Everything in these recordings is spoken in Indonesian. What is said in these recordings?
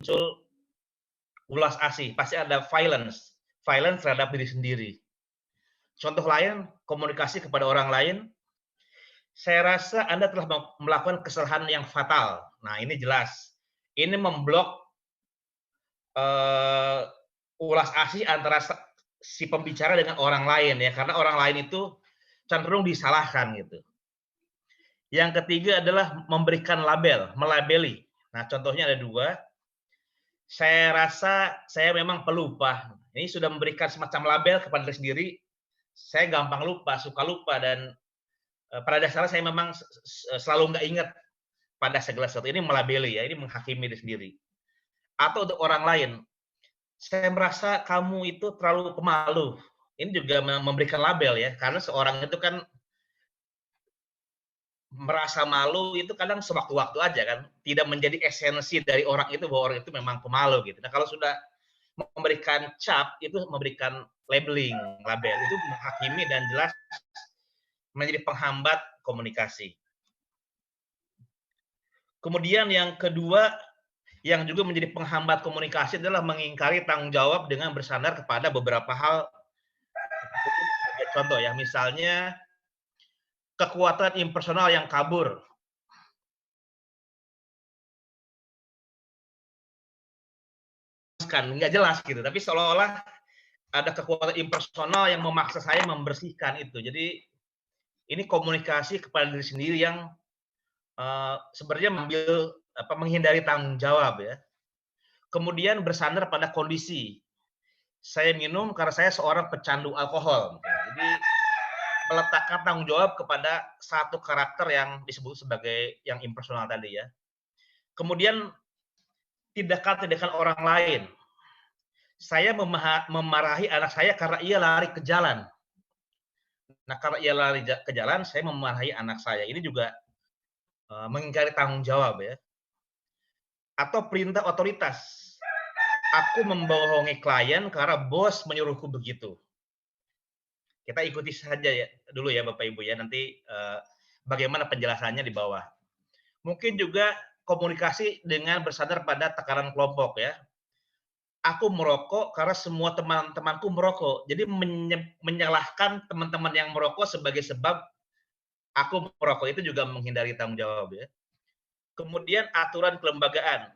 muncul ulas asih, pasti ada violence terhadap diri sendiri. Contoh lain, komunikasi kepada orang lain, saya rasa Anda telah melakukan kesalahan yang fatal. Nah, ini jelas. Ini memblok ulas asih antara si pembicara dengan orang lain ya, karena orang lain itu cenderung disalahkan gitu. Yang ketiga adalah memberikan label, melabeli. Nah, contohnya ada dua. Saya rasa saya memang pelupa. Ini sudah memberikan semacam label kepada diri sendiri. Saya gampang lupa, suka lupa, dan pada dasarnya saya memang selalu nggak ingat pada segala sesuatu. Ini melabeli ya, ini menghakimi diri sendiri. Atau untuk orang lain, saya merasa kamu itu terlalu pemalu. Ini juga memberikan label ya, karena seorang itu kan merasa malu itu kadang sewaktu-waktu aja kan, tidak menjadi esensi dari orang itu bahwa orang itu memang pemalu gitu. Nah, kalau sudah memberikan cap, itu memberikan labeling, label, itu menghakimi dan jelas menjadi penghambat komunikasi. Kemudian yang kedua, yang juga menjadi penghambat komunikasi adalah mengingkari tanggung jawab dengan bersandar kepada beberapa hal. Sebagai contoh ya, misalnya kekuatan impersonal yang kabur. Nggak jelas gitu, tapi seolah-olah ada kekuatan impersonal yang memaksa saya membersihkan itu. Jadi ini komunikasi kepada diri sendiri yang sebenarnya menghindari tanggung jawab ya. Kemudian bersandar pada kondisi. Saya minum karena saya seorang pecandu alkohol. Jadi meletakkan tanggung jawab kepada satu karakter yang disebut sebagai yang impersonal tadi ya. Kemudian tindakan-tindakan orang lain. Saya memarahi anak saya karena ia lari ke jalan. Nah, karena ia lari ke jalan, saya memarahi anak saya. Ini juga mengingkari tanggung jawab ya. Atau perintah otoritas. Aku membohongi klien karena bos menyuruhku begitu. Kita ikuti saja ya dulu ya Bapak Ibu ya, nanti bagaimana penjelasannya di bawah. Mungkin juga komunikasi dengan bersandar pada tekanan kelompok ya. Aku merokok karena semua teman-temanku merokok. Jadi menyalahkan teman-teman yang merokok sebagai sebab aku merokok, itu juga menghindari tanggung jawab ya. Kemudian aturan kelembagaan.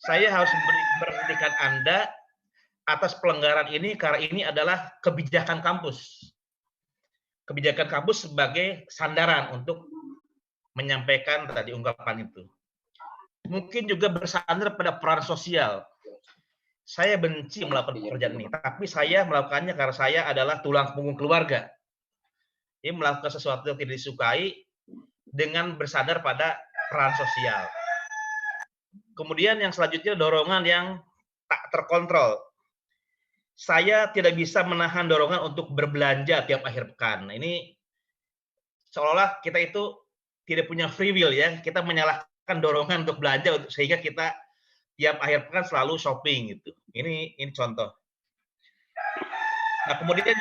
Saya harus memberhentikan Anda atas pelanggaran ini karena ini adalah kebijakan kampus. Kebijakan kampus sebagai sandaran untuk menyampaikan tadi ungkapan itu. Mungkin juga bersandar pada peran sosial. Saya benci melakukan pekerjaan ini, tapi saya melakukannya karena saya adalah tulang punggung keluarga. Ini melakukan sesuatu yang tidak disukai dengan bersandar pada peran sosial. Kemudian yang selanjutnya dorongan yang tak terkontrol. Saya tidak bisa menahan dorongan untuk berbelanja tiap akhir pekan. Nah, ini seolah-olah kita itu tidak punya free will ya. Kita menyalahkan dorongan untuk belanja sehingga kita tiap akhir pekan selalu shopping gitu. Ini contoh. Nah, kemudian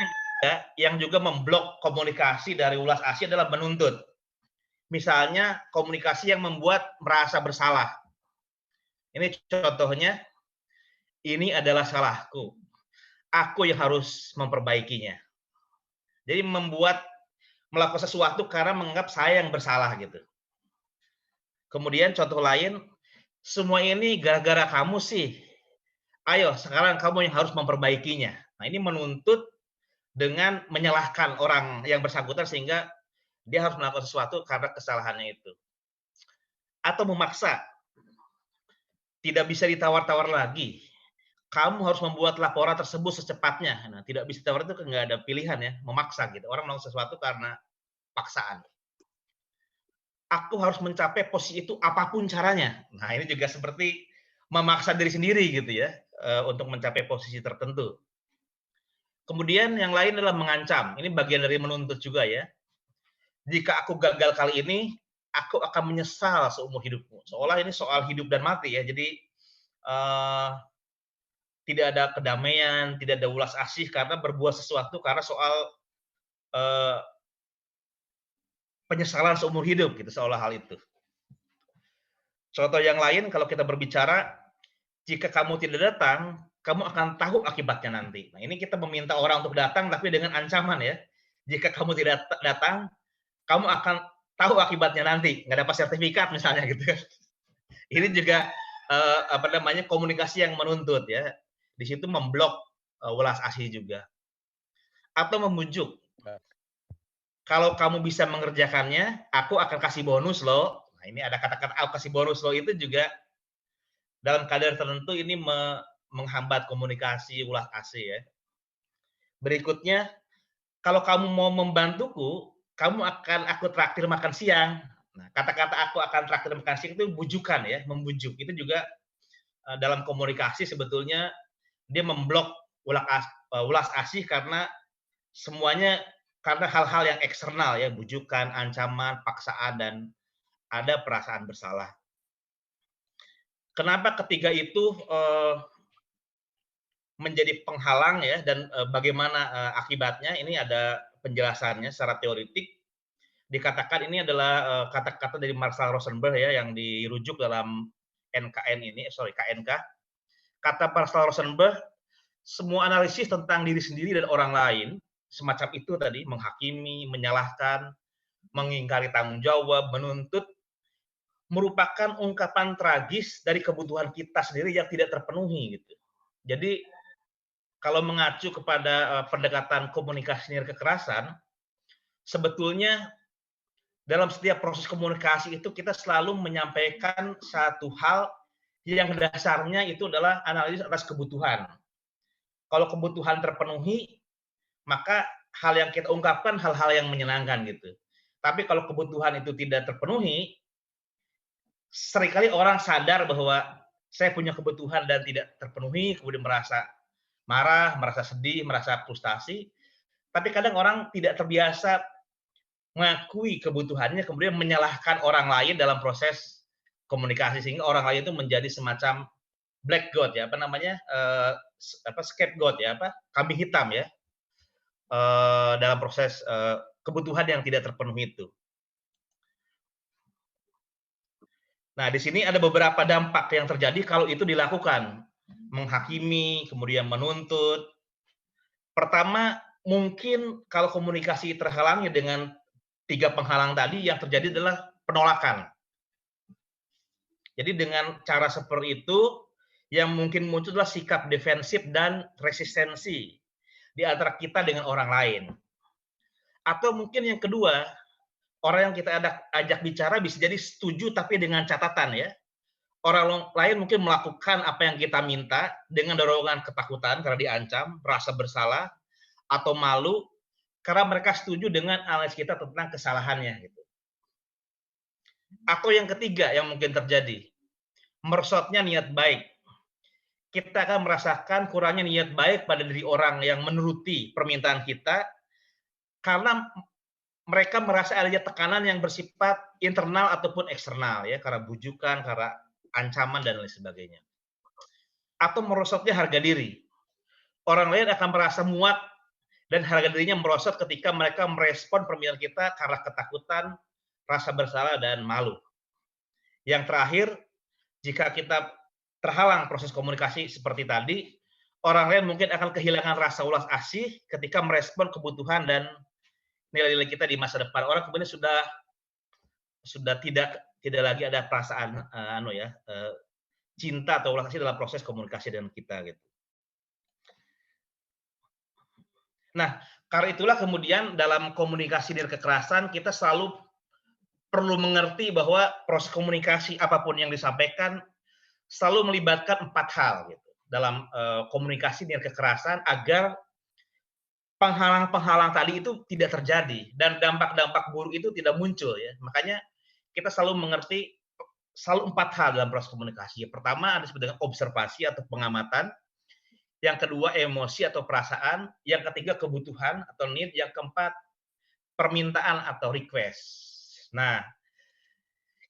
yang juga memblok komunikasi dari ulas asih adalah menuntut. Misalnya komunikasi yang membuat merasa bersalah. Ini contohnya, ini adalah salahku. Aku yang harus memperbaikinya. Jadi melakukan sesuatu karena menganggap saya yang bersalah gitu. Kemudian contoh lain, semua ini gara-gara kamu sih. Ayo, sekarang kamu yang harus memperbaikinya. Nah, ini menuntut dengan menyalahkan orang yang bersangkutan sehingga dia harus melakukan sesuatu karena kesalahannya itu. Atau memaksa. Tidak bisa ditawar-tawar lagi. Kamu harus membuat laporan tersebut secepatnya. Nah, tidak bisa ditawar itu nggak ada pilihan ya, memaksa gitu. Orang melakukan sesuatu karena paksaan. Aku harus mencapai posisi itu apapun caranya. Nah, ini juga seperti memaksa diri sendiri gitu ya, untuk mencapai posisi tertentu. Kemudian yang lain adalah mengancam. Ini bagian dari menuntut juga ya. Jika aku gagal kali ini, aku akan menyesal seumur hidupku. Seolah ini soal hidup dan mati ya. Jadi tidak ada kedamaian, tidak ada ulas asih karena berbuat sesuatu karena soal penyesalan seumur hidup gitu, seolah hal itu. Contoh yang lain kalau kita berbicara Jika kamu tidak datang, kamu akan tahu akibatnya nanti. Nah, ini kita meminta orang untuk datang tapi dengan ancaman ya. Jika kamu tidak datang, kamu akan tahu akibatnya nanti, nggak dapat sertifikat misalnya gitu kan. Ini juga apa namanya komunikasi yang menuntut ya. Di situ memblok welas asih juga. Atau membujuk. Kalau kamu bisa mengerjakannya, aku akan kasih bonus loh. Nah, ini ada kata-kata aku kasih bonus loh itu juga dalam kadar tertentu ini menghambat komunikasi ulas asih ya. Berikutnya, kalau kamu mau membantuku, kamu akan aku traktir makan siang. Nah, kata-kata aku akan traktir makan siang itu bujukan ya, membujuk. Itu juga dalam komunikasi sebetulnya dia memblok ulas asih karena semuanya karena hal-hal yang eksternal ya, bujukan, ancaman, paksaan dan ada perasaan bersalah. Kenapa ketiga itu menjadi penghalang ya dan bagaimana akibatnya? Ini ada penjelasannya secara teoritik. Dikatakan ini adalah kata-kata dari Marshall Rosenberg ya yang dirujuk dalam KNK. Kata Marshall Rosenberg, semua analisis tentang diri sendiri dan orang lain semacam itu tadi, menghakimi, menyalahkan, mengingkari tanggung jawab, menuntut, merupakan ungkapan tragis dari kebutuhan kita sendiri yang tidak terpenuhi gitu. Jadi kalau mengacu kepada pendekatan komunikasi nilai kekerasan, sebetulnya dalam setiap proses komunikasi itu kita selalu menyampaikan satu hal yang dasarnya itu adalah analisis atas kebutuhan. Kalau kebutuhan terpenuhi, maka hal yang kita ungkapkan hal-hal yang menyenangkan gitu. Tapi kalau kebutuhan itu tidak terpenuhi, seringkali orang sadar bahwa saya punya kebutuhan dan tidak terpenuhi, kemudian merasa marah, merasa sedih, merasa frustasi. Tapi kadang orang tidak terbiasa mengakui kebutuhannya, kemudian menyalahkan orang lain dalam proses komunikasi sehingga orang lain itu menjadi semacam black god ya, apa namanya, scapegoat ya, kambing hitam ya, dalam proses kebutuhan yang tidak terpenuhi itu. Nah, di sini ada beberapa dampak yang terjadi kalau itu dilakukan. Menghakimi, kemudian menuntut. Pertama, mungkin kalau komunikasi terhalangi dengan 3 penghalang tadi, yang terjadi adalah penolakan. Jadi dengan cara seperti itu, yang mungkin muncul adalah sikap defensif dan resistensi di antara kita dengan orang lain. Atau mungkin yang kedua, orang yang kita ajak bicara bisa jadi setuju tapi dengan catatan ya. Orang lain mungkin melakukan apa yang kita minta dengan dorongan ketakutan karena diancam, rasa bersalah, atau malu karena mereka setuju dengan analisis kita tentang kesalahannya gitu. Atau yang ketiga yang mungkin terjadi, meresotnya niat baik. Kita akan merasakan kurangnya niat baik pada diri orang yang menuruti permintaan kita karena mereka merasa adanya tekanan yang bersifat internal ataupun eksternal ya, karena bujukan, karena ancaman dan lain sebagainya. Atau merosotnya harga diri. Orang lain akan merasa muak dan harga dirinya merosot ketika mereka merespon permintaan kita karena ketakutan, rasa bersalah, dan malu. Yang terakhir, jika kita terhalang proses komunikasi seperti tadi, orang lain mungkin akan kehilangan rasa ulas asih ketika merespon kebutuhan dan nilai-nilai kita di masa depan. Orang kemudian sudah tidak lagi ada perasaan cinta atau ulas asih dalam proses komunikasi dengan kita gitu. Nah, karena itulah kemudian dalam komunikasi nilai kekerasan kita selalu perlu mengerti bahwa proses komunikasi apapun yang disampaikan selalu melibatkan 4 hal gitu dalam komunikasi nilai kekerasan agar penghalang-penghalang tadi itu tidak terjadi dan dampak-dampak buruk itu tidak muncul ya. Makanya kita selalu mengerti selalu 4 hal dalam proses komunikasi. Yang pertama ada disebut dengan observasi atau pengamatan. Yang kedua emosi atau perasaan. Yang ketiga kebutuhan atau need. Yang keempat permintaan atau request. Nah,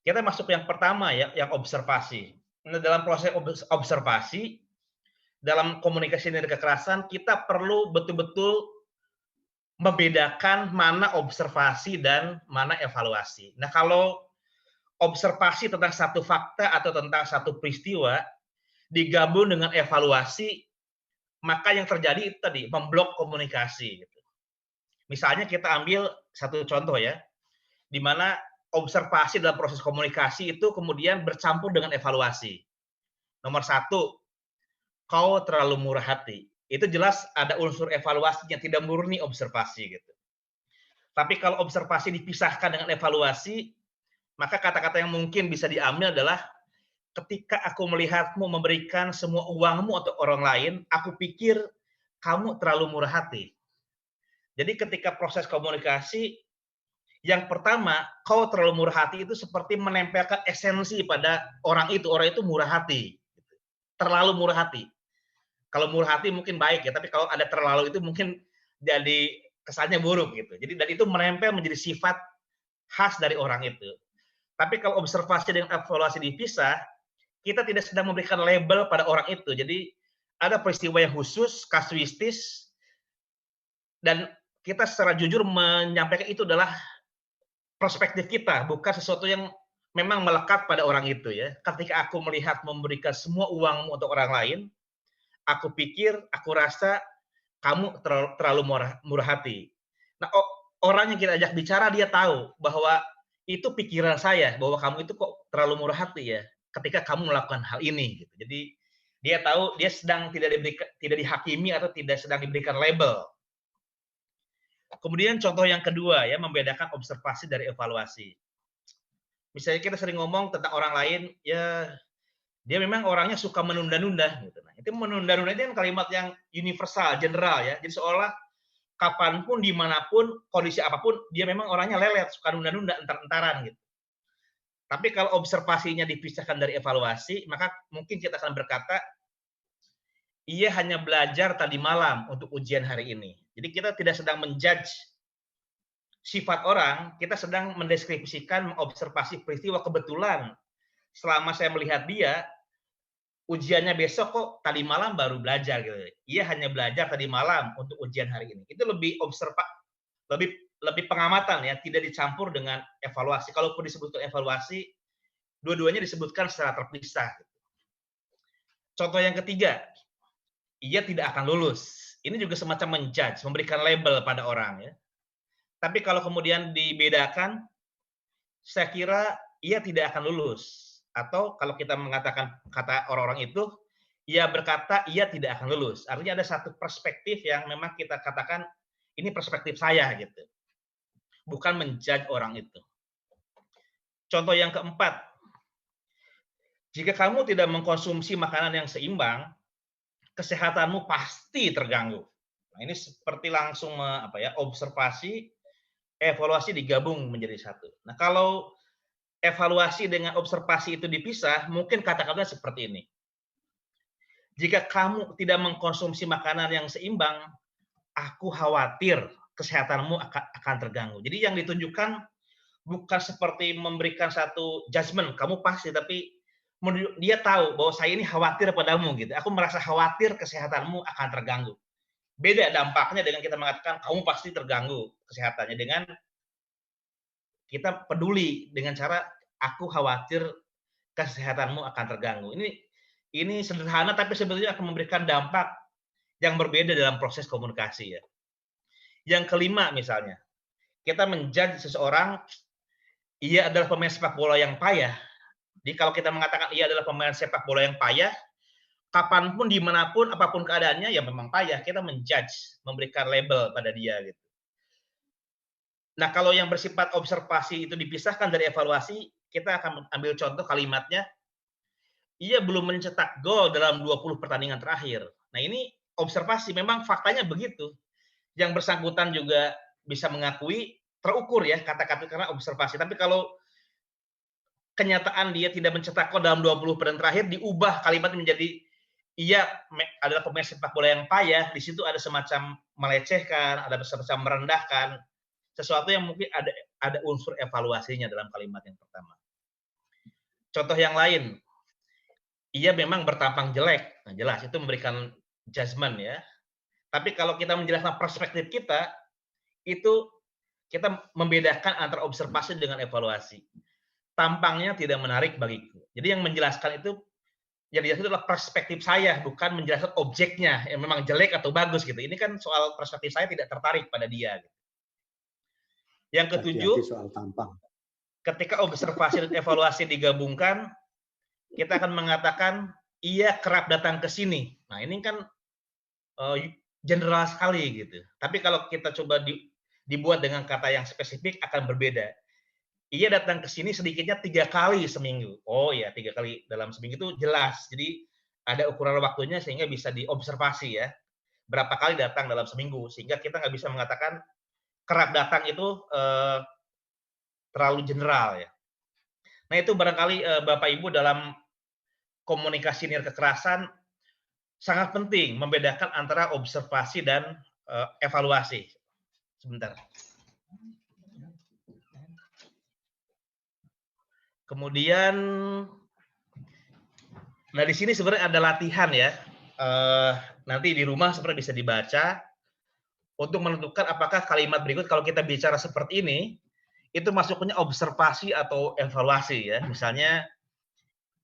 kita masuk yang pertama ya, yang observasi. Nah, dalam proses observasi, dalam komunikasi dari kekerasan, kita perlu betul-betul membedakan mana observasi dan mana evaluasi. Nah, kalau observasi tentang satu fakta atau tentang satu peristiwa, digabung dengan evaluasi, maka yang terjadi itu tadi, memblok komunikasi gitu. Misalnya kita ambil satu contoh ya, di mana observasi dalam proses komunikasi itu kemudian bercampur dengan evaluasi. Nomor satu, kau terlalu murah hati. Itu jelas ada unsur evaluasi yang tidak murni observasi gitu. Tapi kalau observasi dipisahkan dengan evaluasi, maka kata-kata yang mungkin bisa diambil adalah ketika aku melihatmu memberikan semua uangmu untuk orang lain, aku pikir kamu terlalu murah hati. Jadi ketika proses komunikasi, yang pertama, kau terlalu murah hati itu seperti menempelkan esensi pada orang itu murah hati. Terlalu murah hati. Kalau murah hati mungkin baik ya, tapi kalau ada terlalu itu mungkin jadi kesannya buruk gitu. Jadi dan itu menempel menjadi sifat khas dari orang itu. Tapi kalau observasi dengan evaluasi dipisah, kita tidak sedang memberikan label pada orang itu. Jadi ada peristiwa yang khusus, kasuistis, dan kita secara jujur menyampaikan itu adalah perspektif kita, bukan sesuatu yang memang melekat pada orang itu ya. Ketika aku melihat memberikan semua uangmu untuk orang lain, aku pikir, aku rasa kamu terlalu murah hati. Nah, orang yang kita ajak bicara dia tahu bahwa itu pikiran saya, bahwa kamu itu kok terlalu murah hati ya, ketika kamu melakukan hal ini gitu. Jadi dia tahu dia sedang tidak dihakimi atau tidak sedang diberikan label. Kemudian contoh yang kedua ya, membedakan observasi dari evaluasi. Misalnya kita sering ngomong tentang orang lain, ya dia memang orangnya suka menunda-nunda gitu. Nah, itu menunda-nunda itu kan kalimat yang universal, general ya. Jadi seolah kapanpun, dimanapun, kondisi apapun, dia memang orangnya lelet, suka nunda-nunda, entar-entaran gitu. Tapi kalau observasinya dipisahkan dari evaluasi, maka mungkin kita akan berkata, ia hanya belajar tadi malam untuk ujian hari ini. Jadi kita tidak sedang menjudge sifat orang, kita sedang mendeskripsikan, mengobservasi peristiwa kebetulan. Selama saya melihat dia, ujiannya besok kok tadi malam baru belajar gitu. Ia hanya belajar tadi malam untuk ujian hari ini. Itu lebih lebih lebih pengamatan ya, tidak dicampur dengan evaluasi. Kalaupun disebutkan evaluasi, dua-duanya disebutkan secara terpisah. Contoh yang ketiga, ia tidak akan lulus. Ini juga semacam menjudge, memberikan label pada orang ya. Tapi kalau kemudian dibedakan, saya kira ia tidak akan lulus. Atau kalau kita mengatakan kata orang-orang itu, ia berkata ia tidak akan lulus. Artinya ada satu perspektif yang memang kita katakan ini perspektif saya gitu. Bukan menjudge orang itu. Contoh yang keempat, jika kamu tidak mengkonsumsi makanan yang seimbang, kesehatanmu pasti terganggu. Nah, ini seperti langsung observasi, evaluasi digabung menjadi satu. Nah, kalau evaluasi dengan observasi itu dipisah, mungkin kata-katanya seperti ini. Jika kamu tidak mengkonsumsi makanan yang seimbang, aku khawatir kesehatanmu akan terganggu. Jadi yang ditunjukkan bukan seperti memberikan satu judgement, kamu pasti, tapi dia tahu bahwa saya ini khawatir padamu gitu. Aku merasa khawatir kesehatanmu akan terganggu. Beda dampaknya dengan kita mengatakan kamu pasti terganggu kesehatannya, dengan kita peduli dengan cara aku khawatir kesehatanmu akan terganggu. Ini sederhana tapi sebetulnya akan memberikan dampak yang berbeda dalam proses komunikasi ya. Yang kelima misalnya, kita menjudge seseorang, ia adalah pemain sepak bola yang payah. Jadi kalau kita mengatakan ia adalah pemain sepak bola yang payah, kapanpun, dimanapun, apapun keadaannya, ya memang payah. Kita menjudge, memberikan label pada dia gitu. Nah, kalau yang bersifat observasi itu dipisahkan dari evaluasi, kita akan ambil contoh kalimatnya, ia belum mencetak gol dalam 20 pertandingan terakhir. Nah, ini observasi, memang faktanya begitu. Yang bersangkutan juga bisa mengakui, terukur ya kata-kata karena observasi. Tapi kalau kenyataan dia tidak mencetak gol dalam 20 pertandingan terakhir, diubah kalimatnya menjadi ia adalah pemain sepak bola yang payah, di situ ada semacam melecehkan, ada semacam merendahkan, sesuatu yang mungkin ada unsur evaluasinya dalam kalimat yang pertama. Contoh yang lain, ia memang bertampang jelek, nah, jelas itu memberikan judgement ya. Tapi kalau kita menjelaskan perspektif kita, itu kita membedakan antara observasi dengan evaluasi. Tampangnya tidak menarik bagiku. Jadi yang menjelaskan itu yang dijelaskan itu adalah perspektif saya, bukan menjelaskan objeknya yang memang jelek atau bagus gitu. Ini kan soal perspektif saya tidak tertarik pada dia. Gitu. Yang ketujuh, soal tampang. Ketika observasi dan evaluasi digabungkan, kita akan mengatakan ia kerap datang ke sini. Nah ini kan general sekali gitu. Tapi kalau kita coba dibuat dengan kata yang spesifik akan berbeda. Ia datang ke sini sedikitnya 3 kali seminggu. Oh ya, 3 kali dalam seminggu itu jelas. Jadi ada ukuran waktunya sehingga bisa diobservasi ya. Berapa kali datang dalam seminggu. Sehingga kita nggak bisa mengatakan kerap datang itu terlalu general ya. Nah itu barangkali Bapak Ibu dalam komunikasi nilai kekerasan sangat penting membedakan antara observasi dan evaluasi. Sebentar. Kemudian, nah di sini sebenarnya ada latihan ya. Nanti di rumah sebenarnya bisa dibaca untuk menentukan apakah kalimat berikut kalau kita bicara seperti ini, itu masuknya observasi atau evaluasi ya. Misalnya,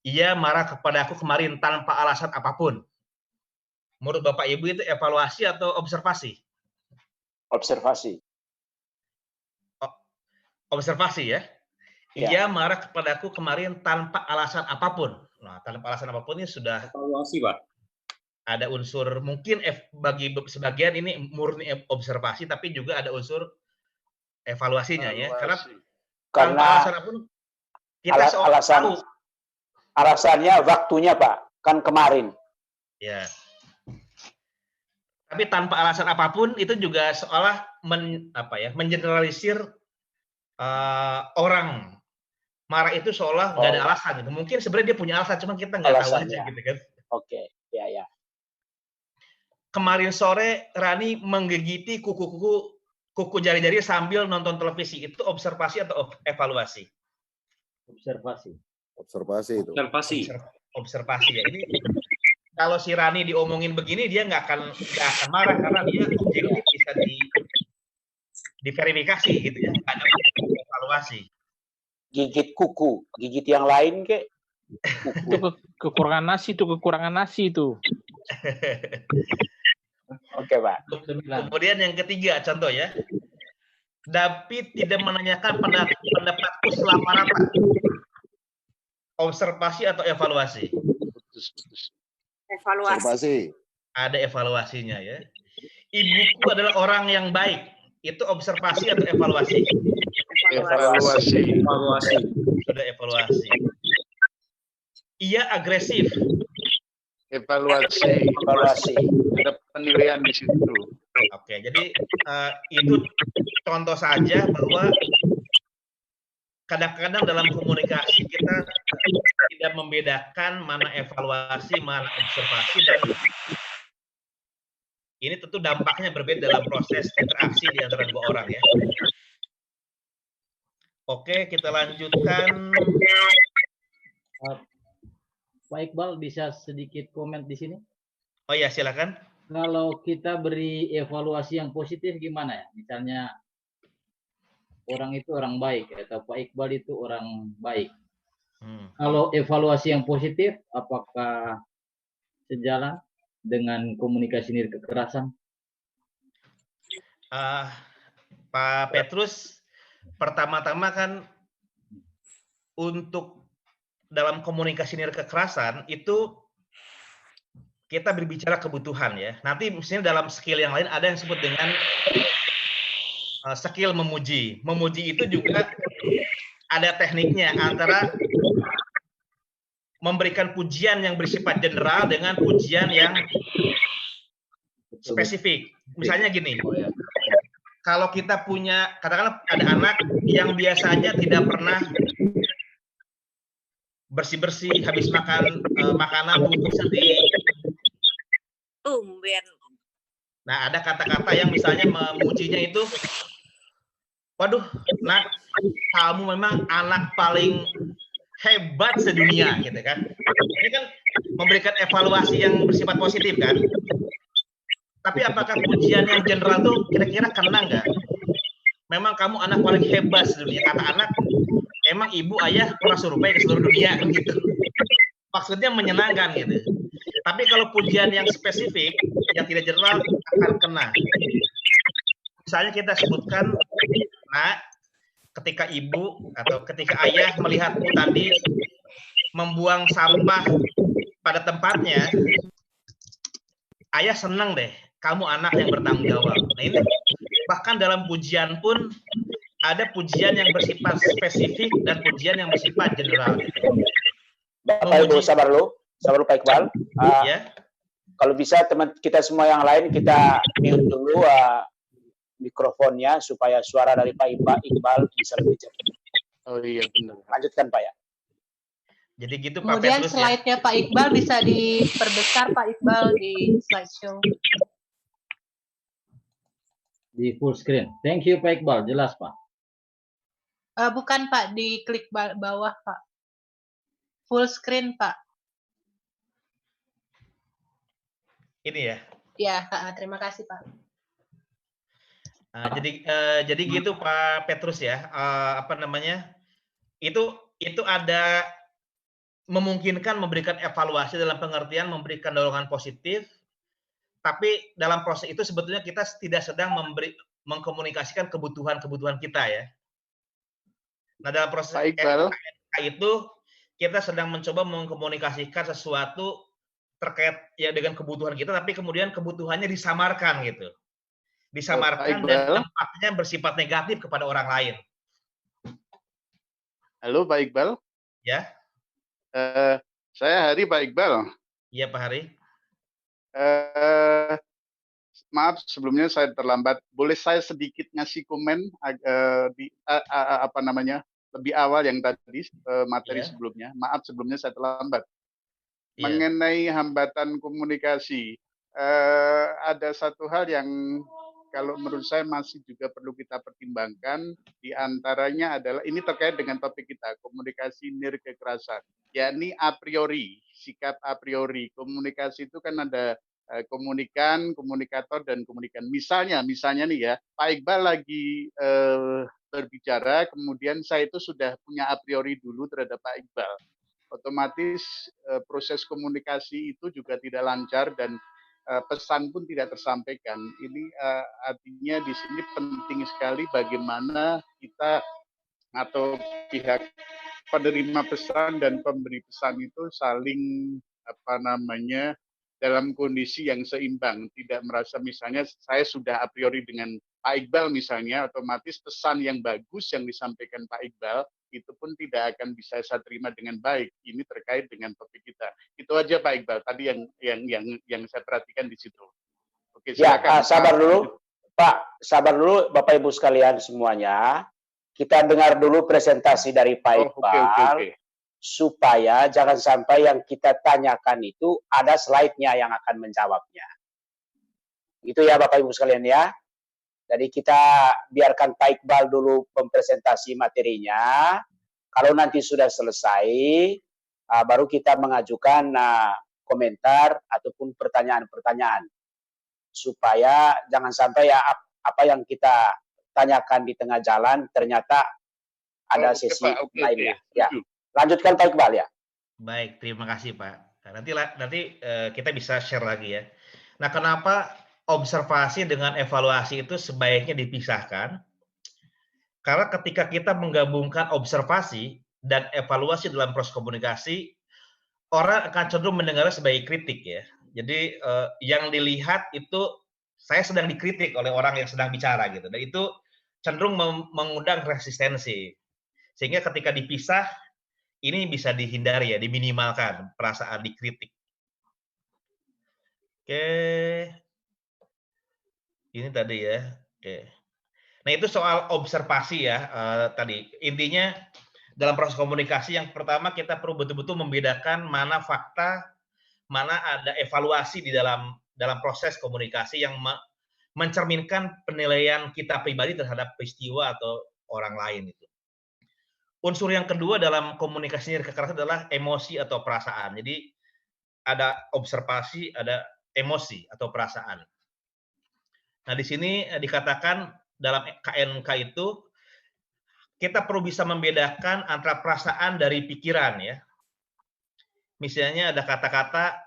ia marah kepada aku kemarin tanpa alasan apapun. Menurut Bapak Ibu itu evaluasi atau observasi? Observasi. Observasi ya. Ia marah kepadaku kemarin tanpa alasan apapun. Nah, tanpa alasan apapun ini sudah evaluasi, Pak. Ada unsur mungkin bagi sebagian ini murni observasi, tapi juga ada unsur evaluasinya ya. Karena tanpa alasan apapun kita tahu. Alasannya waktunya, Pak. Kan kemarin. Ya. Tapi tanpa alasan apapun itu juga seolah mengeneralisir orang marah itu seolah nggak ada alasan gitu. Mungkin sebenarnya dia punya alasan, cuma kita nggak tahu aja gitu kan. Oke, ya. Kemarin sore Rani menggigiti kuku jari-jari sambil nonton televisi. Itu observasi atau evaluasi? Observasi. Observasi ya. Ini kalau si Rani diomongin begini dia nggak akan marah karena dia objektif bisa diverifikasi gitu ya. Nggak ada evaluasi. Gigit kuku, gigit yang lain kek. Itu kekurangan nasi itu. Oke, Pak. Kemudian yang ketiga contoh ya. David tidak menanyakan pendapatku selama rapat. Observasi atau evaluasi? Evaluasi. Ada evaluasinya ya. Ibuku adalah orang yang baik. Itu observasi atau evaluasi? Evaluasi. Sudah evaluasi. Ia agresif. Evaluasi. Ada penilaian di situ. Oke, jadi itu contoh saja bahwa kadang-kadang dalam komunikasi kita tidak membedakan mana evaluasi, mana observasi, dan ini tentu dampaknya berbeda dalam proses interaksi di antara dua orang ya. Oke, kita lanjutkan. Pak Iqbal bisa sedikit komen di sini? Oh ya, silakan. Kalau kita beri evaluasi yang positif gimana ya? Misalnya orang itu orang baik atau Pak Iqbal itu orang baik. Kalau evaluasi yang positif, apakah sejalan dengan komunikasi nilai kekerasan? Pak Petrus, pertama-tama kan untuk dalam komunikasi nilai kekerasan itu kita berbicara kebutuhan ya. Nanti misalnya dalam skill yang lain ada yang disebut dengan skill memuji. Memuji itu juga ada tekniknya antara memberikan pujian yang bersifat general dengan pujian yang spesifik. Misalnya gini, kalau kita punya, katakanlah ada anak yang biasanya tidak pernah bersih-bersih habis makan makanan bungkusan di tumben. Nah, ada kata-kata yang misalnya memujinya itu, waduh, nak, kamu memang anak paling hebat sedunia, gitu kan. Ini kan memberikan evaluasi yang bersifat positif kan. Tapi apakah pujian yang general tuh kira-kira kena nggak? Memang kamu anak paling hebat sedunia. Kata anak, emang ibu ayah pernah survei ke seluruh dunia kan gitu. maksudnya menyenangkan gitu. Tapi kalau pujian yang spesifik, yang tidak general akan kena. Misalnya kita sebutkan, nah, ketika ibu atau ketika ayah melihatmu tadi membuang sampah pada tempatnya, ayah senang deh, kamu anak yang bertanggung jawab. Nah ini bahkan dalam pujian pun ada pujian yang bersifat spesifik dan pujian yang bersifat general. Bapak Ibu, sabar dulu Pak Iqbal. Ya. Kalau bisa teman kita semua yang lain kita mute dulu mikrofonnya supaya suara dari Pak Iqbal bisa lebih jelas. Oh iya benar. Lanjutkan Pak ya. Jadi gitu Pak Kemudian Petrus, slide-nya Pak Iqbal bisa diperbesar Pak Iqbal di slideshow. Di full screen. Thank you Pak Iqbal, jelas Pak. Bukan Pak, di klik bawah Pak. Full screen Pak. Ini ya. Ya, terima kasih Pak. Nah, jadi gitu Pak Petrus ya. Apa namanya? Itu ada memungkinkan memberikan evaluasi dalam pengertian memberikan dorongan positif, tapi dalam proses itu sebetulnya kita tidak sedang mengkomunikasikan kebutuhan kita ya. Nah dalam proses itu kita sedang mencoba mengkomunikasikan sesuatu terkait ya dengan kebutuhan kita, tapi kemudian kebutuhannya disamarkan gitu, disamarkan dan dampaknya bersifat negatif kepada orang lain. Halo Pak Iqbal. Ya. Saya Hari Pak Iqbal. Iya Pak Hari. Maaf sebelumnya saya terlambat. Boleh saya sedikit ngasih komen di apa namanya lebih awal yang tadi materi sebelumnya. Maaf sebelumnya saya terlambat. Mengenai hambatan komunikasi, ada satu hal yang kalau menurut saya masih juga perlu kita pertimbangkan, diantaranya adalah ini terkait dengan topik kita, komunikasi nirkekerasan, yakni a priori, sikap a priori. Komunikasi itu kan ada komunikan, komunikator, dan komunikan. Misalnya nih ya, Pak Iqbal lagi berbicara, kemudian saya itu sudah punya a priori dulu terhadap Pak Iqbal. Otomatis proses komunikasi itu juga tidak lancar dan pesan pun tidak tersampaikan. Ini artinya di sini penting sekali bagaimana kita atau pihak penerima pesan dan pemberi pesan itu saling dalam kondisi yang seimbang, tidak merasa misalnya saya sudah a priori dengan Pak Iqbal misalnya, otomatis pesan yang bagus yang disampaikan Pak Iqbal itu pun tidak akan bisa saya terima dengan baik. Ini terkait dengan topik kita. Itu aja Pak Iqbal tadi yang saya perhatikan di situ. Oke, silakan. Ya, sabar dulu Pak, sabar dulu Bapak Ibu sekalian semuanya. Kita dengar dulu presentasi dari Pak Iqbal. Okay. Supaya jangan sampai yang kita tanyakan itu ada slide-nya yang akan menjawabnya. Itu ya Bapak Ibu sekalian ya. Jadi kita biarkan Pak Iqbal dulu mempresentasi materinya. Kalau nanti sudah selesai, baru kita mengajukan komentar ataupun pertanyaan-pertanyaan. Supaya jangan sampai ya apa yang kita tanyakan di tengah jalan ternyata ada sesi lainnya. Ya. Lanjutkan Pak Iqbal ya. Baik, terima kasih Pak. Nanti kita bisa share lagi ya. Nah, kenapa observasi dengan evaluasi itu sebaiknya dipisahkan? Karena ketika kita menggabungkan observasi dan evaluasi dalam proses komunikasi, orang akan cenderung mendengarnya sebagai kritik ya. Jadi yang dilihat itu saya sedang dikritik oleh orang yang sedang bicara gitu. Dan itu cenderung mengundang resistensi. Sehingga ketika dipisah ini bisa dihindari ya, diminimalkan perasaan dikritik. Oke. Ini tadi ya. Oke. Nah, itu soal observasi ya tadi. Intinya dalam proses komunikasi yang pertama kita perlu betul-betul membedakan mana fakta, mana ada evaluasi di dalam proses komunikasi yang mencerminkan penilaian kita pribadi terhadap peristiwa atau orang lain itu. Unsur yang kedua dalam komunikasi kekerasan adalah emosi atau perasaan. Jadi ada observasi, ada emosi atau perasaan. Nah, di sini dikatakan dalam KNK itu kita perlu bisa membedakan antara perasaan dari pikiran ya. misalnya ada kata-kata,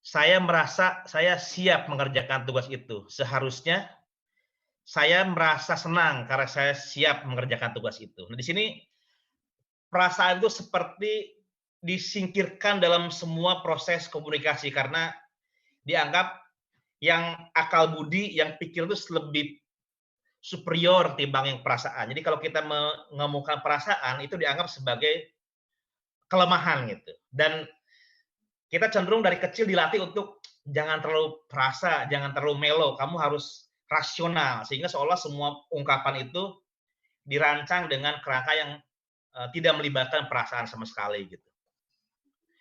saya merasa saya siap mengerjakan tugas itu. Seharusnya saya merasa senang karena saya siap mengerjakan tugas itu. Nah, di sini perasaan itu seperti disingkirkan dalam semua proses komunikasi karena dianggap yang akal budi, yang pikir itu lebih superior timbang yang perasaan. Jadi kalau kita mengemukakan perasaan itu dianggap sebagai kelemahan gitu. Dan kita cenderung dari kecil dilatih untuk jangan terlalu perasa, jangan terlalu melo, kamu harus rasional sehingga seolah semua ungkapan itu dirancang dengan kerangka yang tidak melibatkan perasaan sama sekali gitu.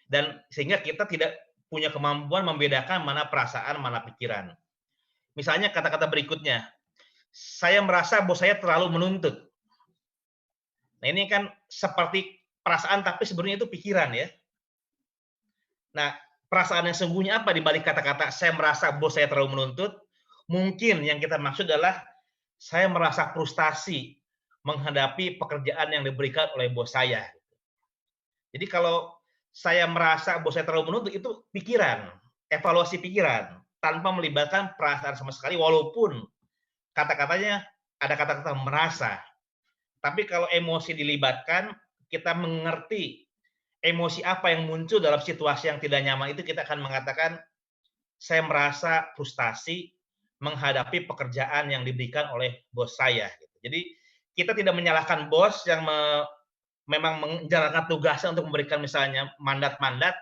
Dan sehingga kita tidak punya kemampuan membedakan mana perasaan, mana pikiran. Misalnya kata-kata berikutnya, saya merasa bos saya terlalu menuntut. Nah ini kan seperti perasaan tapi sebenarnya itu pikiran ya. Nah perasaan yang sesungguhnya apa di balik kata-kata saya merasa bos saya terlalu menuntut? Mungkin yang kita maksud adalah saya merasa frustasi menghadapi pekerjaan yang diberikan oleh bos saya. Jadi kalau saya merasa bos saya terlalu menuntut itu pikiran, evaluasi pikiran tanpa melibatkan perasaan sama sekali walaupun kata-katanya ada kata-kata merasa. Tapi kalau emosi dilibatkan, kita mengerti emosi apa yang muncul dalam situasi yang tidak nyaman itu kita akan mengatakan saya merasa frustasi menghadapi pekerjaan yang diberikan oleh bos saya. Jadi kita tidak menyalahkan bos yang memang menjalankan tugasnya untuk memberikan misalnya mandat-mandat,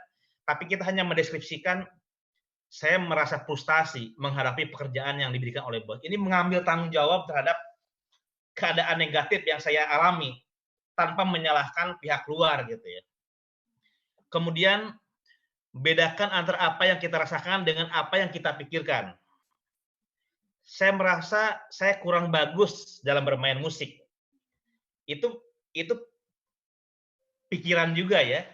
tapi kita hanya mendeskripsikan saya merasa frustasi menghadapi pekerjaan yang diberikan oleh bos. Ini mengambil tanggung jawab terhadap keadaan negatif yang saya alami tanpa menyalahkan pihak luar gitu ya. Kemudian bedakan antara apa yang kita rasakan dengan apa yang kita pikirkan. Saya merasa saya kurang bagus dalam bermain musik. Itu pikiran juga ya.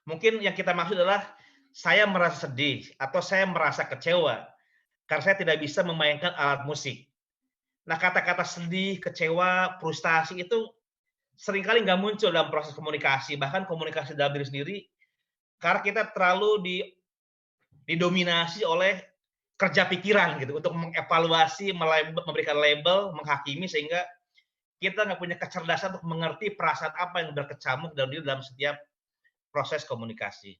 Mungkin yang kita maksud adalah saya merasa sedih atau saya merasa kecewa karena saya tidak bisa memainkan alat musik. Nah, kata-kata sedih, kecewa, frustasi itu seringkali nggak muncul dalam proses komunikasi, bahkan komunikasi dalam diri sendiri, karena kita terlalu didominasi oleh kerja pikiran gitu untuk mengevaluasi, memberikan label, menghakimi sehingga kita nggak punya kecerdasan untuk mengerti perasaan apa yang berkecamuk dalam diri dalam setiap proses komunikasi.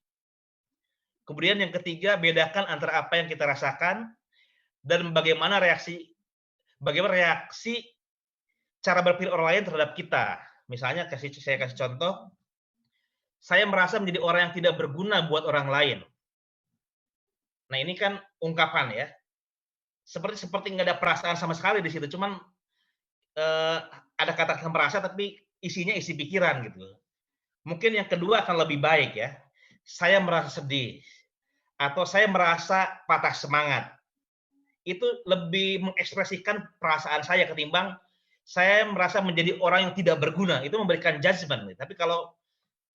Kemudian yang ketiga, bedakan antara apa yang kita rasakan dan bagaimana reaksi cara berpikir orang lain terhadap kita. Misalnya saya kasih contoh, saya merasa menjadi orang yang tidak berguna buat orang lain. Nah ini kan ungkapan ya, seperti nggak ada perasaan sama sekali di situ, cuman ada kata-kata merasa tapi isinya isi pikiran gitu. Mungkin yang kedua akan lebih baik ya. Saya merasa sedih atau saya merasa patah semangat. Itu lebih mengekspresikan perasaan saya ketimbang saya merasa menjadi orang yang tidak berguna. Itu memberikan judgement. Tapi kalau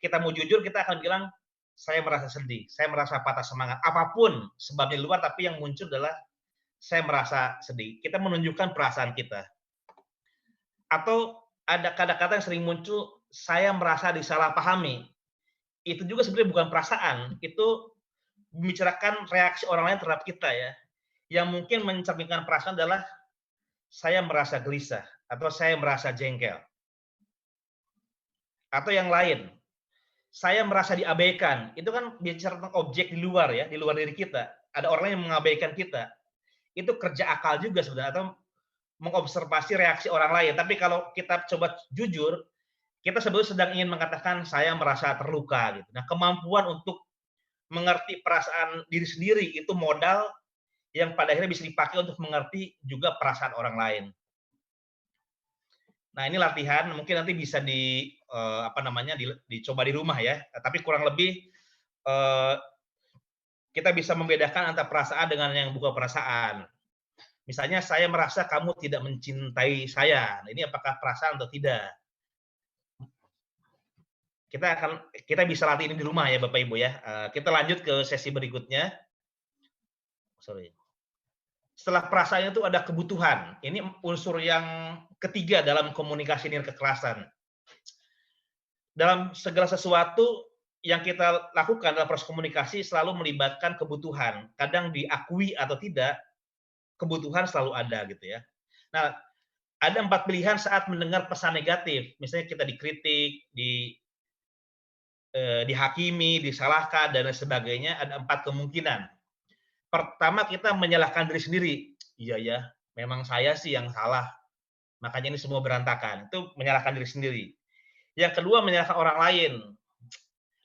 kita mau jujur kita akan bilang saya merasa sedih, saya merasa patah semangat. Apapun sebabnya luar tapi yang muncul adalah saya merasa sedih. Kita menunjukkan perasaan kita. Atau ada kata-kata yang sering muncul, saya merasa disalahpahami. Itu juga sebenarnya bukan perasaan, itu membicarakan reaksi orang lain terhadap kita ya. Yang mungkin mencerminkan perasaan adalah saya merasa gelisah atau saya merasa jengkel. Atau yang lain, saya merasa diabaikan. Itu kan bicara tentang objek di luar ya, di luar diri kita. Ada orang yang mengabaikan kita. Itu kerja akal juga sebenarnya atau mengobservasi reaksi orang lain. Tapi kalau kita coba jujur, kita sebetulnya sedang ingin mengatakan saya merasa terluka gitu. Nah, kemampuan untuk mengerti perasaan diri sendiri itu modal yang pada akhirnya bisa dipakai untuk mengerti juga perasaan orang lain. Nah, ini latihan mungkin nanti bisa dicoba di rumah ya. Tapi kurang lebih kita bisa membedakan antara perasaan dengan yang bukan perasaan. Misalnya saya merasa kamu tidak mencintai saya. Nah, ini apakah perasaan atau tidak? Kita bisa latih ini di rumah ya Bapak Ibu ya. Kita lanjut ke sesi berikutnya. Setelah perasaan itu ada kebutuhan. Ini unsur yang ketiga dalam komunikasi nilai kekerasan. Dalam segala sesuatu yang kita lakukan dalam proses komunikasi selalu melibatkan kebutuhan. Kadang diakui atau tidak, kebutuhan selalu ada gitu ya. Nah, ada 4 pilihan saat mendengar pesan negatif. Misalnya kita dikritik, dihakimi, disalahkan, dan lain sebagainya. Ada 4 kemungkinan. Pertama, kita menyalahkan diri sendiri. Iya ya, memang saya sih yang salah. Makanya ini semua berantakan. Itu menyalahkan diri sendiri. Yang kedua, menyalahkan orang lain.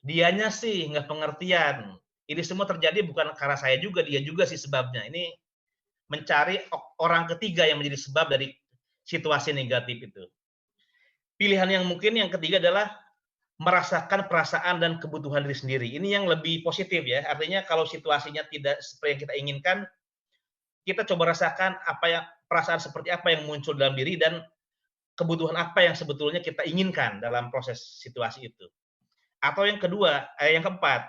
Dianya sih nggak pengertian. Ini semua terjadi bukan karena saya juga, dia juga sih sebabnya. Ini mencari orang ketiga yang menjadi sebab dari situasi negatif itu. Pilihan yang mungkin yang ketiga adalah merasakan perasaan dan kebutuhan diri sendiri. Ini yang lebih positif ya. Artinya kalau situasinya tidak seperti yang kita inginkan, kita coba rasakan perasaan seperti apa yang muncul dalam diri dan kebutuhan apa yang sebetulnya kita inginkan dalam proses situasi itu. Atau yang kedua, yang keempat,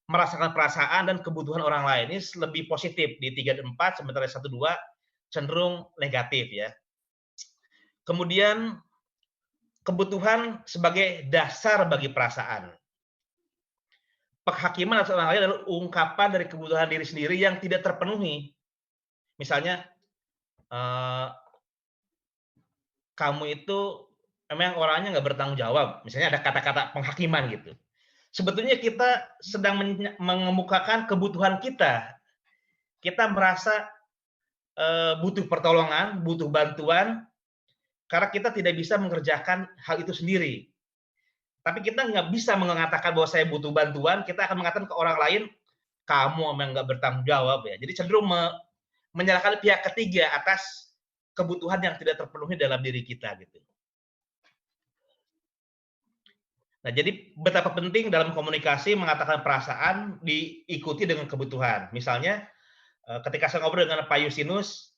merasakan perasaan dan kebutuhan orang lain. Ini lebih positif di 3 dan 4, sementara 1 2 cenderung negatif ya. Kemudian kebutuhan sebagai dasar bagi perasaan. Penghakiman atas orang lain adalah ungkapan dari kebutuhan diri sendiri yang tidak terpenuhi. Misalnya, kamu itu memang orangnya nggak bertanggung jawab. Misalnya ada kata-kata penghakiman gitu. Sebetulnya kita sedang mengemukakan kebutuhan kita. Kita merasa butuh pertolongan, butuh bantuan, karena kita tidak bisa mengerjakan hal itu sendiri. Tapi kita nggak bisa mengatakan bahwa saya butuh bantuan, kita akan mengatakan ke orang lain, kamu memang nggak bertanggung jawab ya. Jadi cenderung menyalahkan pihak ketiga atas kebutuhan yang tidak terpenuhi dalam diri kita gitu. Nah, jadi betapa penting dalam komunikasi mengatakan perasaan diikuti dengan kebutuhan. Misalnya, ketika saya ngobrol dengan Pak Justinus,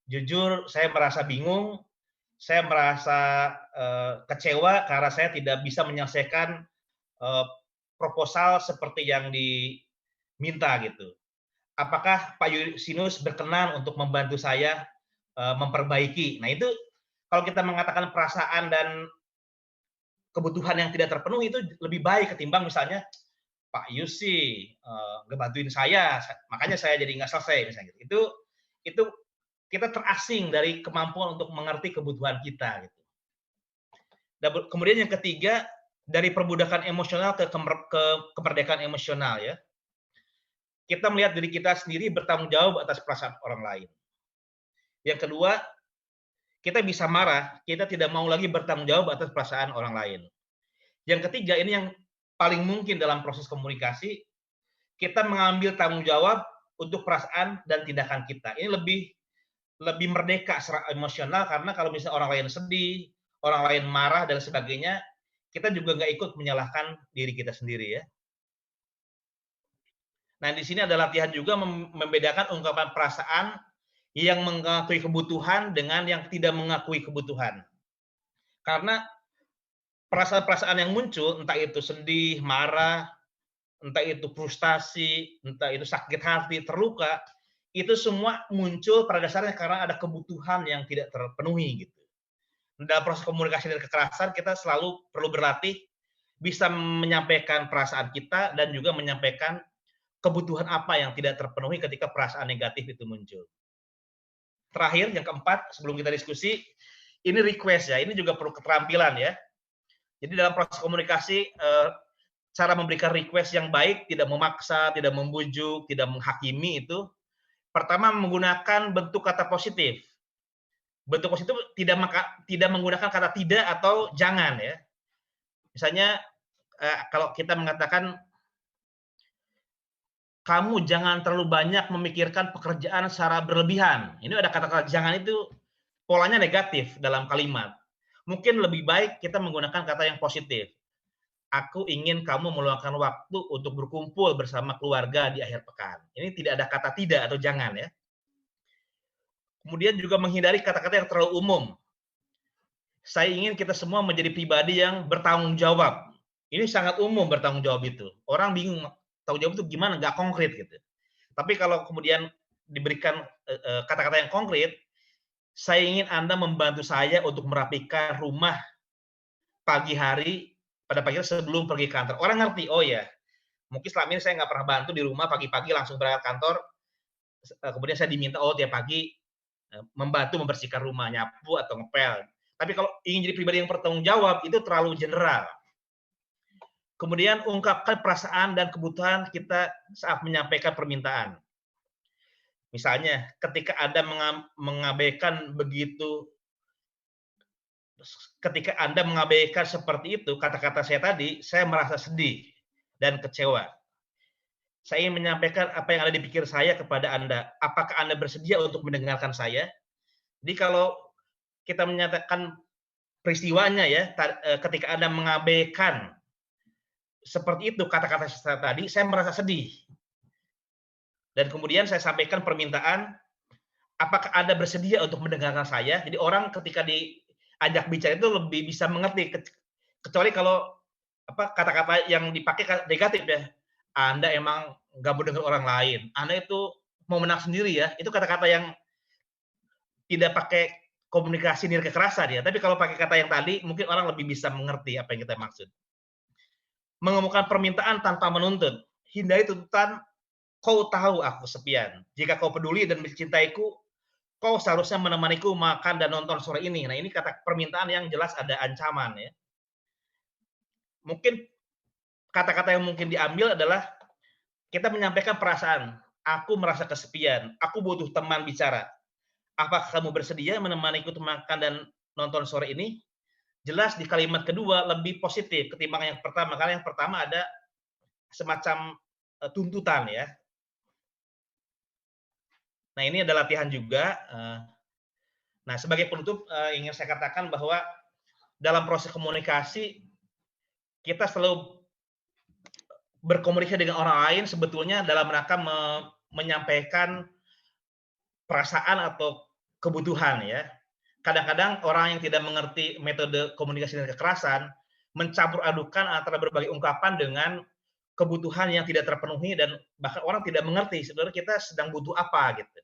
jujur saya merasa bingung, saya merasa kecewa karena saya tidak bisa menyelesaikan proposal seperti yang diminta gitu. Apakah Pak Justinus berkenan untuk membantu saya memperbaiki? Nah, itu kalau kita mengatakan perasaan dan kebutuhan yang tidak terpenuhi itu lebih baik ketimbang misalnya Pak Yus sih ngebantuin saya, makanya saya jadi nggak selesai misalnya gitu. Itu kita terasing dari kemampuan untuk mengerti kebutuhan kita gitu. Dan kemudian yang ketiga, dari perbudakan emosional ke kemerdekaan emosional ya. Kita melihat diri kita sendiri bertanggung jawab atas perasaan orang lain. Yang kedua, kita bisa marah, kita tidak mau lagi bertanggung jawab atas perasaan orang lain. Yang ketiga, ini yang paling mungkin dalam proses komunikasi, kita mengambil tanggung jawab untuk perasaan dan tindakan kita. Ini lebih merdeka secara emosional, karena kalau misalnya orang lain sedih, orang lain marah dan sebagainya, kita juga nggak ikut menyalahkan diri kita sendiri ya. Nah, di sini ada latihan juga membedakan ungkapan perasaan yang mengakui kebutuhan dengan yang tidak mengakui kebutuhan. Karena perasaan-perasaan yang muncul, entah itu sedih, marah, entah itu frustasi, entah itu sakit hati, terluka, itu semua muncul pada dasarnya karena ada kebutuhan yang tidak terpenuhi gitu. Dalam proses komunikasi dan kekerasan, kita selalu perlu berlatih bisa menyampaikan perasaan kita dan juga menyampaikan kebutuhan apa yang tidak terpenuhi ketika perasaan negatif itu muncul. Terakhir, yang keempat, sebelum kita diskusi, ini request ya, ini juga perlu keterampilan ya. Jadi dalam proses komunikasi, cara memberikan request yang baik, tidak memaksa, tidak membujuk, tidak menghakimi itu, pertama menggunakan bentuk kata positif. Bentuk positif tidak menggunakan kata tidak atau jangan ya. Misalnya, kalau kita mengatakan, kamu jangan terlalu banyak memikirkan pekerjaan secara berlebihan. Ini ada kata-kata jangan itu polanya negatif dalam kalimat. Mungkin lebih baik kita menggunakan kata yang positif. Aku ingin kamu meluangkan waktu untuk berkumpul bersama keluarga di akhir pekan. Ini tidak ada kata tidak atau jangan ya. Kemudian juga menghindari kata-kata yang terlalu umum. Saya ingin kita semua menjadi pribadi yang bertanggung jawab. Ini sangat umum bertanggung jawab itu. Orang bingung tanggung jawab itu gimana, nggak konkret gitu. Tapi kalau kemudian diberikan kata-kata yang konkret, saya ingin Anda membantu saya untuk merapikan rumah pagi hari pada pagi sebelum pergi kantor. Orang ngerti, oh ya, mungkin selama ini saya nggak pernah bantu di rumah pagi-pagi langsung berangkat kantor. Kemudian saya diminta, oh tiap pagi membantu membersihkan rumah, nyapu atau ngepel. Tapi kalau ingin jadi pribadi yang bertanggung jawab, itu terlalu general. Kemudian ungkapkan perasaan dan kebutuhan kita saat menyampaikan permintaan. Misalnya, ketika Anda mengabaikan seperti itu, kata-kata saya tadi, saya merasa sedih dan kecewa. Saya ingin menyampaikan apa yang ada di pikir saya kepada Anda. Apakah Anda bersedia untuk mendengarkan saya? Jadi kalau kita menyatakan peristiwanya ya, ketika Anda mengabaikan seperti itu kata-kata saya tadi, saya merasa sedih. Dan kemudian saya sampaikan permintaan, apakah Anda bersedia untuk mendengarkan saya? Jadi orang ketika diajak bicara itu lebih bisa mengerti, kecuali kalau kata-kata yang dipakai negatif ya. Anda emang nggak mau dengar orang lain. Anda itu mau menang sendiri ya. Itu kata-kata yang tidak pakai komunikasi nilai kekerasan ya. Tapi kalau pakai kata yang tadi, mungkin orang lebih bisa mengerti apa yang kita maksud. Mengemukakan permintaan tanpa menuntut. Hindari tuntutan, kau tahu aku kesepian. Jika kau peduli dan mencintaiku, kau seharusnya menemaniku makan dan nonton sore ini. Nah, ini kata permintaan yang jelas ada ancaman ya. Mungkin kata-kata yang mungkin diambil adalah kita menyampaikan perasaan. Aku merasa kesepian. Aku butuh teman bicara. Apakah kamu bersedia menemaniku makan dan nonton sore ini? Jelas di kalimat kedua lebih positif ketimbang yang pertama. Karena yang pertama ada semacam tuntutan ya. Nah, ini ada latihan juga. Nah, sebagai penutup ingin saya katakan bahwa dalam proses komunikasi kita selalu berkomunikasi dengan orang lain sebetulnya dalam rangka menyampaikan perasaan atau kebutuhan ya. Kadang-kadang orang yang tidak mengerti metode komunikasi dan kekerasan mencampur adukan antara berbagai ungkapan dengan kebutuhan yang tidak terpenuhi dan bahkan orang tidak mengerti sebenarnya kita sedang butuh apa gitu.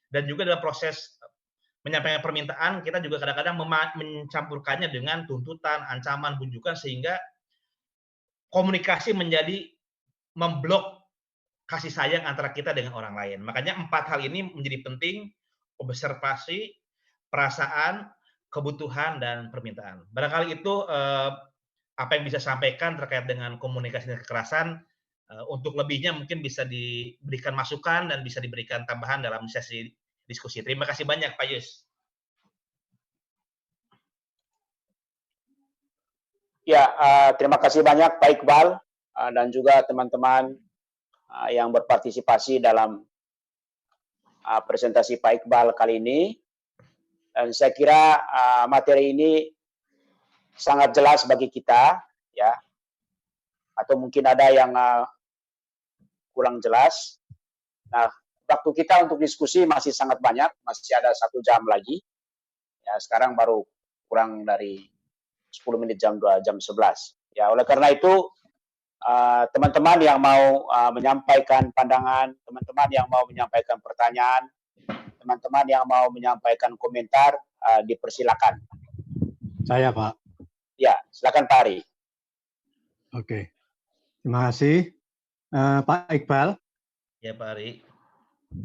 Dan juga dalam proses menyampaikan permintaan kita juga kadang-kadang mencampurkannya dengan tuntutan, ancaman, bujukan sehingga komunikasi menjadi memblok kasih sayang antara kita dengan orang lain. Makanya 4 hal ini menjadi penting: observasi, perasaan, kebutuhan, dan permintaan. Barangkali itu apa yang bisa sampaikan terkait dengan komunikasi dan kekerasan. Untuk lebihnya mungkin bisa diberikan masukan dan bisa diberikan tambahan dalam sesi diskusi. Terima kasih banyak Pak Yus. Ya, terima kasih banyak Pak Iqbal dan juga teman-teman yang berpartisipasi dalam presentasi Pak Iqbal kali ini. Dan saya kira materi ini sangat jelas bagi kita, ya. Atau mungkin ada yang kurang jelas. Nah, waktu kita untuk diskusi masih sangat banyak, masih ada 1 jam lagi. Ya, sekarang baru kurang dari 10 menit jam 11. Ya, oleh karena itu teman-teman yang mau menyampaikan pandangan, teman-teman yang mau menyampaikan pertanyaan, teman-teman yang mau menyampaikan komentar, dipersilakan. Saya, Pak. Ya, silakan Pak Ari. Oke, terima kasih Pak Iqbal. Ya Pak Ari.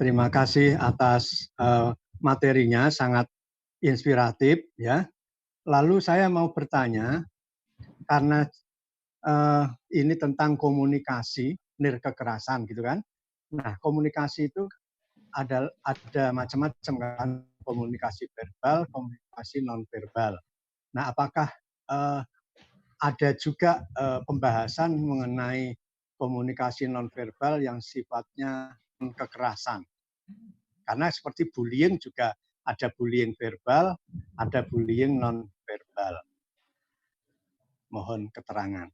Terima kasih atas materinya, sangat inspiratif ya. Lalu saya mau bertanya, karena ini tentang komunikasi, nirkekerasan gitu kan. Nah, komunikasi itu ada macam-macam kan, komunikasi verbal, komunikasi non-verbal. Nah, apakah ada juga pembahasan mengenai komunikasi non-verbal yang sifatnya kekerasan? Karena seperti bullying juga ada bullying verbal, ada bullying non-verbal. Mohon keterangan.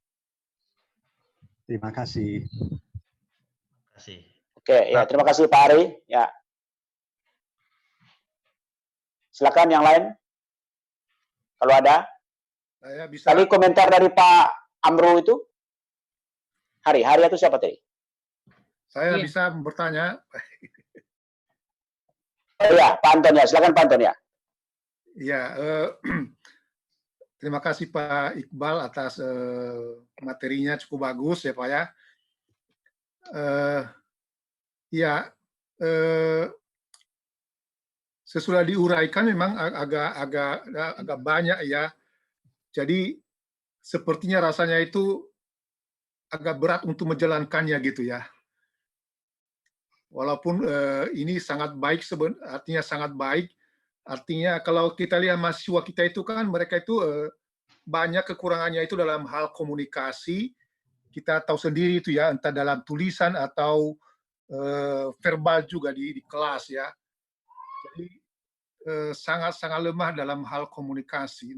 Terima kasih. Terima kasih. Oke, ya terima kasih Pak Ari. Ya, silakan yang lain. Kalau ada. Saya bisa. Tadi komentar dari Pak Amru itu. Hari itu siapa tadi? Saya bisa bertanya. Oh ya, Pak Anton ya. Silakan Pak Anton ya. Ya, Terima kasih Pak Iqbal atas materinya cukup bagus ya Pak ya. Ya, sesudah diuraikan memang agak banyak ya. Jadi sepertinya rasanya itu agak berat untuk menjalankannya gitu ya. Walaupun ini sangat baik, artinya sangat baik. Artinya kalau kita lihat mahasiswa kita itu kan mereka itu banyak kekurangannya itu dalam hal komunikasi. Kita tahu sendiri itu ya, entah dalam tulisan atau verbal juga di kelas ya. Jadi sangat-sangat lemah dalam hal komunikasi.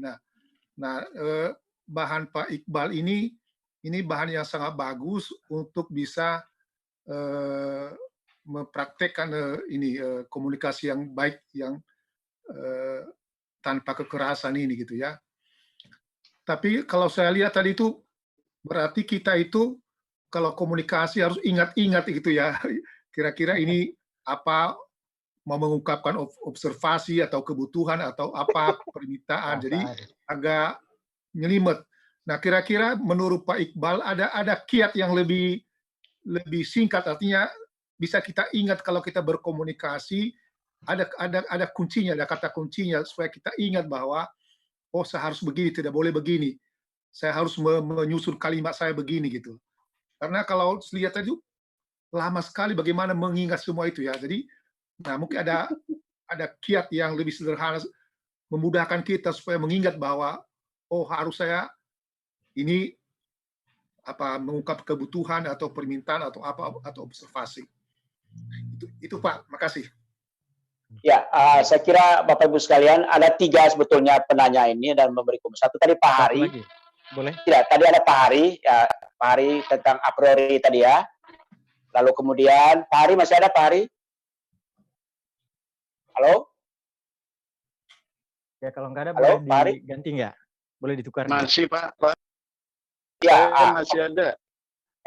Nah, bahan Pak Iqbal ini bahan yang sangat bagus untuk bisa mempraktekkan komunikasi yang baik yang tanpa kekerasan ini gitu ya. Tapi kalau saya lihat tadi itu berarti kita itu kalau komunikasi harus ingat-ingat gitu ya. Kira-kira ini apa, mau mengungkapkan observasi atau kebutuhan atau apa permintaan. Jadi agak nyelimet. Nah, kira-kira menurut Pak Iqbal ada kiat yang lebih singkat, artinya bisa kita ingat kalau kita berkomunikasi, ada kuncinya, ada kata kuncinya supaya kita ingat bahwa oh saya harus begini, tidak boleh begini. Saya harus menyusun kalimat saya begini gitu. Karena kalau lihat tadi lama sekali bagaimana mengingat semua itu ya. Jadi nah mungkin ada kiat yang lebih sederhana memudahkan kita supaya mengingat bahwa oh harus saya ini mengungkap kebutuhan atau permintaan atau apa atau observasi. Itu Pak, makasih. Ya, saya kira Bapak Ibu sekalian ada 3 sebetulnya penanya ini dan memberi komentar. Satu tadi Pak Hari. Boleh? Tidak, tadi ada Pak Hari, ya Pak Hari tentang a priori tadi ya. Lalu kemudian Pak Hari, masih ada Pak Hari? Halo? Ya kalau nggak ada Halo, boleh diganti nggak? Boleh ditukar? Masih Pak. Ya, masih ada.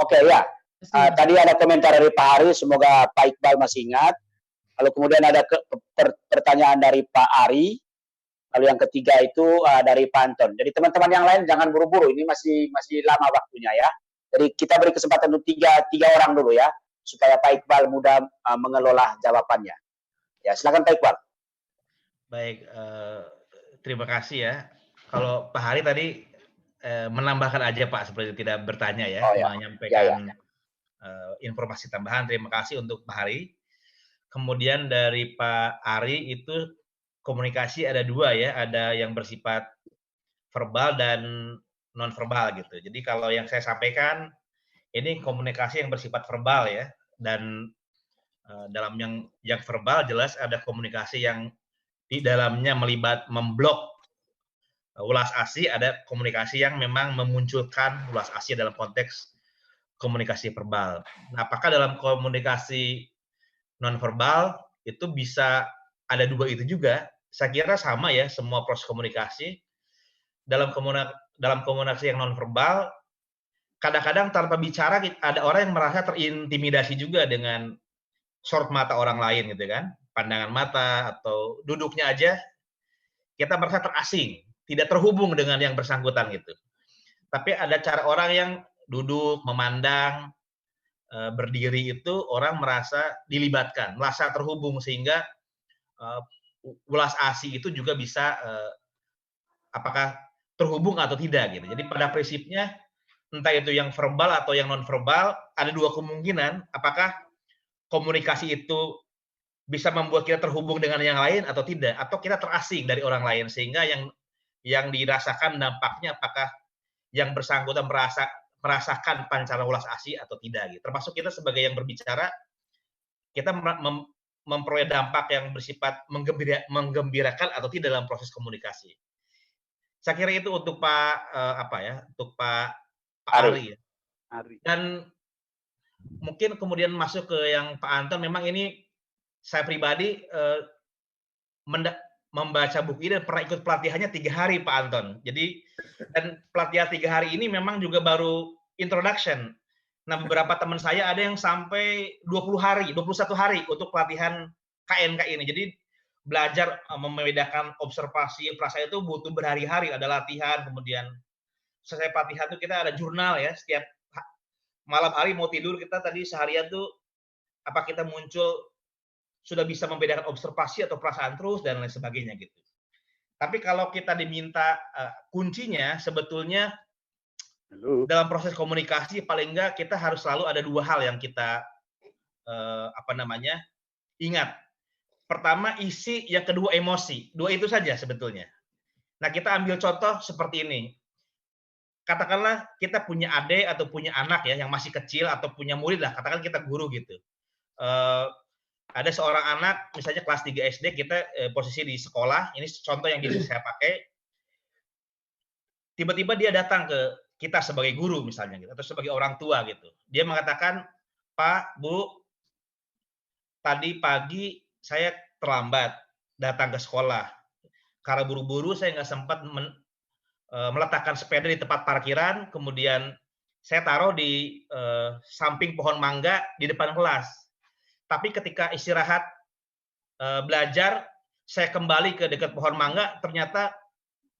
Oke ya. Tadi ada komentar dari Pak Hari, semoga Pak Iqbal masih ingat. Lalu kemudian ada pertanyaan dari Pak Ari. Lalu yang ketiga itu dari Pak Anton. Jadi teman-teman yang lain jangan buru-buru, ini masih lama waktunya ya. Jadi kita beri kesempatan untuk tiga orang dulu ya, supaya Pak Iqbal mudah mengelola jawabannya. Ya, silakan Pak Iqbal. Baik, terima kasih ya. Kalau Pak Hari tadi menambahkan aja Pak, seperti tidak bertanya ya, menyampaikan informasi tambahan. Terima kasih untuk Pak Hari. Kemudian dari Pak Ari itu komunikasi ada 2 ya, ada yang bersifat verbal dan non verbal gitu. Jadi kalau yang saya sampaikan ini komunikasi yang bersifat verbal ya, dan dalam yang verbal jelas ada komunikasi yang di dalamnya memblok ulas asih, ada komunikasi yang memang memunculkan ulas asih dalam konteks komunikasi verbal. Nah, apakah dalam komunikasi nonverbal itu bisa ada 2 itu juga? Saya kira sama ya, semua proses komunikasi. Dalam komunikasi yang nonverbal, kadang-kadang tanpa bicara ada orang yang merasa terintimidasi juga dengan sorot mata orang lain gitu kan, pandangan mata atau duduknya aja kita merasa terasing, tidak terhubung dengan yang bersangkutan gitu. Tapi ada cara orang yang duduk, memandang, berdiri itu orang merasa dilibatkan, merasa terhubung sehingga ulas asih itu juga bisa apakah terhubung atau tidak gitu. Jadi pada prinsipnya entah itu yang verbal atau yang non verbal ada 2 kemungkinan, apakah komunikasi itu bisa membuat kita terhubung dengan yang lain atau tidak, atau kita terasing dari orang lain sehingga yang dirasakan dampaknya apakah yang bersangkutan merasakan pancaran ulas asih atau tidak gitu. Termasuk kita sebagai yang berbicara, kita memperoleh dampak yang bersifat menggembirakan atau tidak dalam proses komunikasi. Saya kira itu untuk untuk Pak Ari. Dan mungkin kemudian masuk ke yang Pak Anton, memang ini saya pribadi membaca buku ini dan pernah ikut pelatihannya 3 hari Pak Anton. Jadi dan pelatihan 3 hari ini memang juga baru introduction. Nah, beberapa teman saya ada yang sampai 20 hari, 21 hari untuk pelatihan KNK ini. Jadi belajar membedakan observasi frasa itu butuh berhari-hari, ada latihan, kemudian selesai latihan itu kita ada jurnal ya, setiap malam hari mau tidur kita tadi seharian tuh apa kita muncul sudah bisa membedakan observasi atau perasaan terus dan lain sebagainya gitu. Tapi kalau kita diminta kuncinya sebetulnya dalam proses komunikasi paling enggak kita harus selalu ada dua hal yang kita ingat. Pertama isi, yang kedua emosi. Dua itu saja sebetulnya. Nah, kita ambil contoh seperti ini. Katakanlah kita punya adik atau punya anak ya yang masih kecil atau punya murid lah, katakan kita guru gitu. Ada seorang anak misalnya kelas 3 SD, kita posisi di sekolah, ini contoh yang saya pakai. Tiba-tiba dia datang ke kita sebagai guru misalnya gitu, atau sebagai orang tua gitu. Dia mengatakan, "Pak, Bu, tadi pagi saya terlambat datang ke sekolah. Karena buru-buru saya nggak sempat meletakkan sepeda di tempat parkiran, kemudian saya taruh di samping pohon mangga di depan kelas. Tapi ketika istirahat belajar, saya kembali ke dekat pohon mangga, ternyata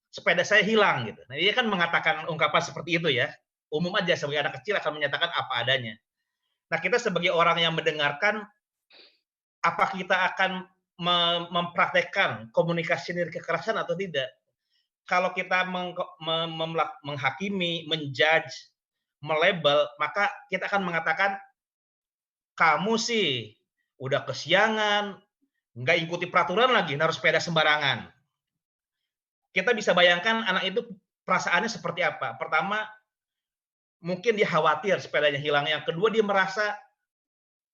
sepeda saya hilang gitu." Nah, dia kan mengatakan ungkapan seperti itu ya. Umum aja sebagai anak kecil akan menyatakan apa adanya. Nah, kita sebagai orang yang mendengarkan, apa kita akan mempraktekkan komunikasi dari kekerasan atau tidak? Kalau kita menghakimi, menjudge, melabel, maka kita akan mengatakan, kamu sih udah kesiangan, nggak ikuti peraturan lagi, naruh sepeda sembarangan. Kita bisa bayangkan anak itu perasaannya seperti apa. Pertama, mungkin dia khawatir sepedanya hilang. Yang kedua, dia merasa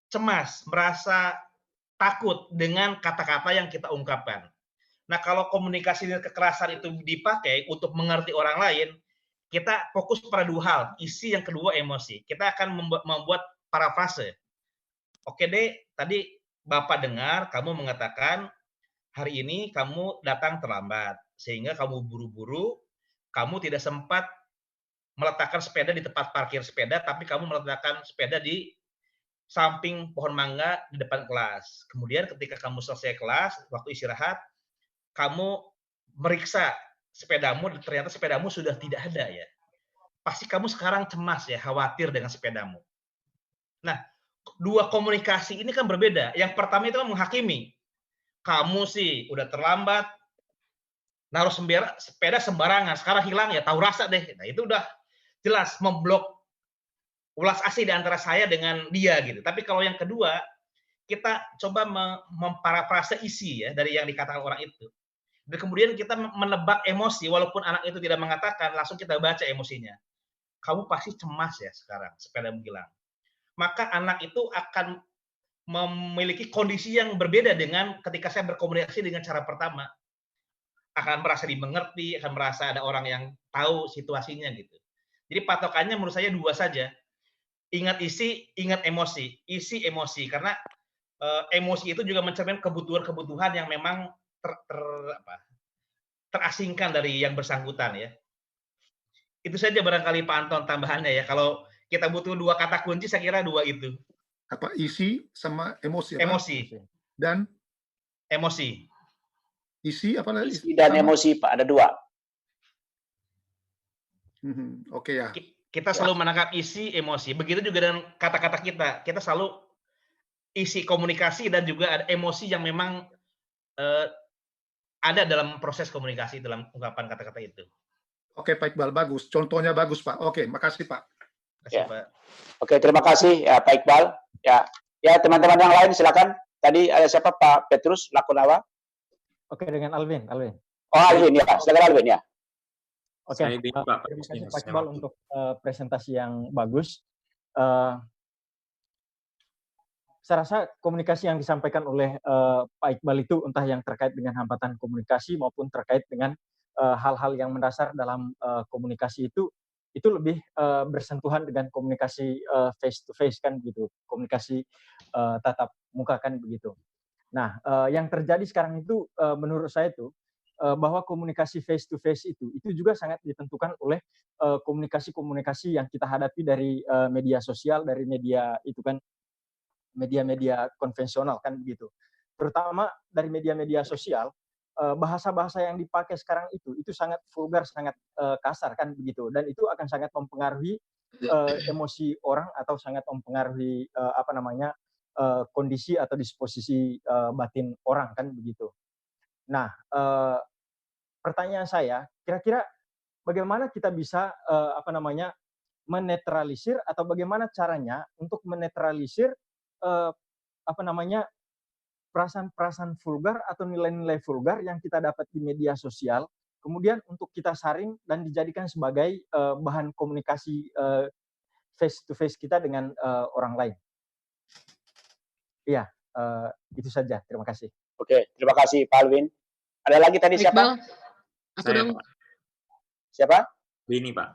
cemas, merasa takut dengan kata-kata yang kita ungkapkan. Nah, kalau komunikasi dengan kekerasan itu dipakai untuk mengerti orang lain, kita fokus pada dua hal, isi, yang kedua emosi. Kita akan membuat parafrase. Oke deh, tadi Bapak dengar kamu mengatakan hari ini kamu datang terlambat, sehingga kamu buru-buru, kamu tidak sempat meletakkan sepeda di tempat parkir sepeda, tapi kamu meletakkan sepeda di samping pohon mangga di depan kelas. Kemudian ketika kamu selesai kelas, waktu istirahat, kamu meriksa sepedamu, ternyata sepedamu sudah tidak ada ya. Pasti kamu sekarang cemas ya, khawatir dengan sepedamu. Nah, dua komunikasi ini kan berbeda. Yang pertama itu kan menghakimi. Kamu sih udah terlambat, naruh sepeda sembarangan, sekarang hilang ya, tahu rasa deh. Nah, itu udah jelas memblok ulas asih di antara saya dengan dia gitu. Tapi kalau yang kedua, kita coba memparafrase isi ya dari yang dikatakan orang itu. Dan kemudian kita menebak emosi, walaupun anak itu tidak mengatakan, langsung kita baca emosinya. Kamu pasti cemas ya sekarang, sepeda hilang. Maka anak itu akan memiliki kondisi yang berbeda dengan ketika saya berkomunikasi dengan cara pertama. Akan merasa dimengerti, akan merasa ada orang yang tahu situasinya gitu. Jadi patokannya menurut saya dua saja. Ingat isi, ingat emosi. Isi emosi, karena emosi itu juga mencerminkan kebutuhan-kebutuhan yang memang terasingkan dari yang bersangkutan ya. Itu saja barangkali Pak Anton tambahannya ya. Kalau kita butuh dua kata kunci, saya kira dua itu. Apa isi sama emosi? Apa? Emosi. Dan emosi. Isi apa lagi? Isi dan emosi Pak, ada dua. Oke ya. Kita selalu menangkap isi, emosi. Begitu juga dengan kata-kata kita. Kita selalu isi komunikasi dan juga ada emosi yang memang ada dalam proses komunikasi dalam ungkapan kata-kata itu. Oke, Pak Iqbal, bagus. Contohnya bagus, Pak. Oke, makasih, Pak. Makasih, Ya. Pak. Oke, terima kasih ya Pak Iqbal. Ya, teman-teman yang lain silakan. Tadi ada siapa, Pak Petrus Lakunawa? Oke, dengan Alvin. Oh, Alvin ya. Silakan Alvin ya. Oke, terima kasih Pak Iqbal untuk presentasi yang bagus. Saya rasa komunikasi yang disampaikan oleh Pak Iqbal itu entah yang terkait dengan hambatan komunikasi maupun terkait dengan hal-hal yang mendasar dalam komunikasi itu lebih bersentuhan dengan komunikasi face to face kan begitu, komunikasi tatap muka kan begitu. Nah, yang terjadi sekarang itu menurut saya itu bahwa komunikasi face to face itu juga sangat ditentukan oleh komunikasi-komunikasi yang kita hadapi dari media sosial, dari media itu kan media-media konvensional kan begitu. terutama dari media-media sosial, bahasa-bahasa yang dipakai sekarang itu sangat vulgar, sangat kasar kan begitu, dan itu akan sangat mempengaruhi emosi orang atau sangat mempengaruhi kondisi atau disposisi batin orang kan begitu. Nah, pertanyaan saya, kira-kira bagaimana kita bisa menetralisir atau bagaimana caranya untuk menetralisir perasaan-perasaan vulgar atau nilai-nilai vulgar yang kita dapat di media sosial, kemudian untuk kita saring dan dijadikan sebagai bahan komunikasi face to face kita dengan orang lain. Iya, itu saja. Terima kasih. Oke, terima kasih Pak Alvin. Ada lagi tadi siapa? Aku dong. Siapa? Beni, Pak.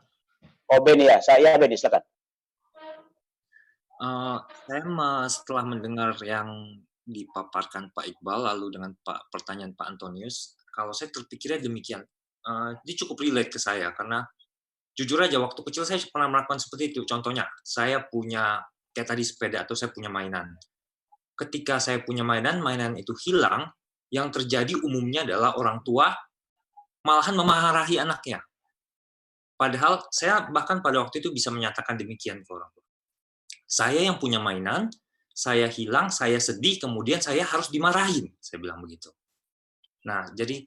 Oh, Beni ya. Saya Beni, silakan. Saya setelah mendengar yang dipaparkan Pak Iqbal, lalu dengan pertanyaan Pak Antonius, kalau saya terpikirnya demikian, ini cukup relate ke saya, karena jujur aja waktu kecil saya pernah melakukan seperti itu. Contohnya, saya punya, kayak tadi sepeda, atau saya punya mainan. Ketika saya punya mainan itu hilang, yang terjadi umumnya adalah orang tua malahan memarahi anaknya. Padahal saya bahkan pada waktu itu bisa menyatakan demikian ke orang tua. Saya yang punya mainan, saya hilang, saya sedih, kemudian saya harus dimarahin, saya bilang begitu. Nah, jadi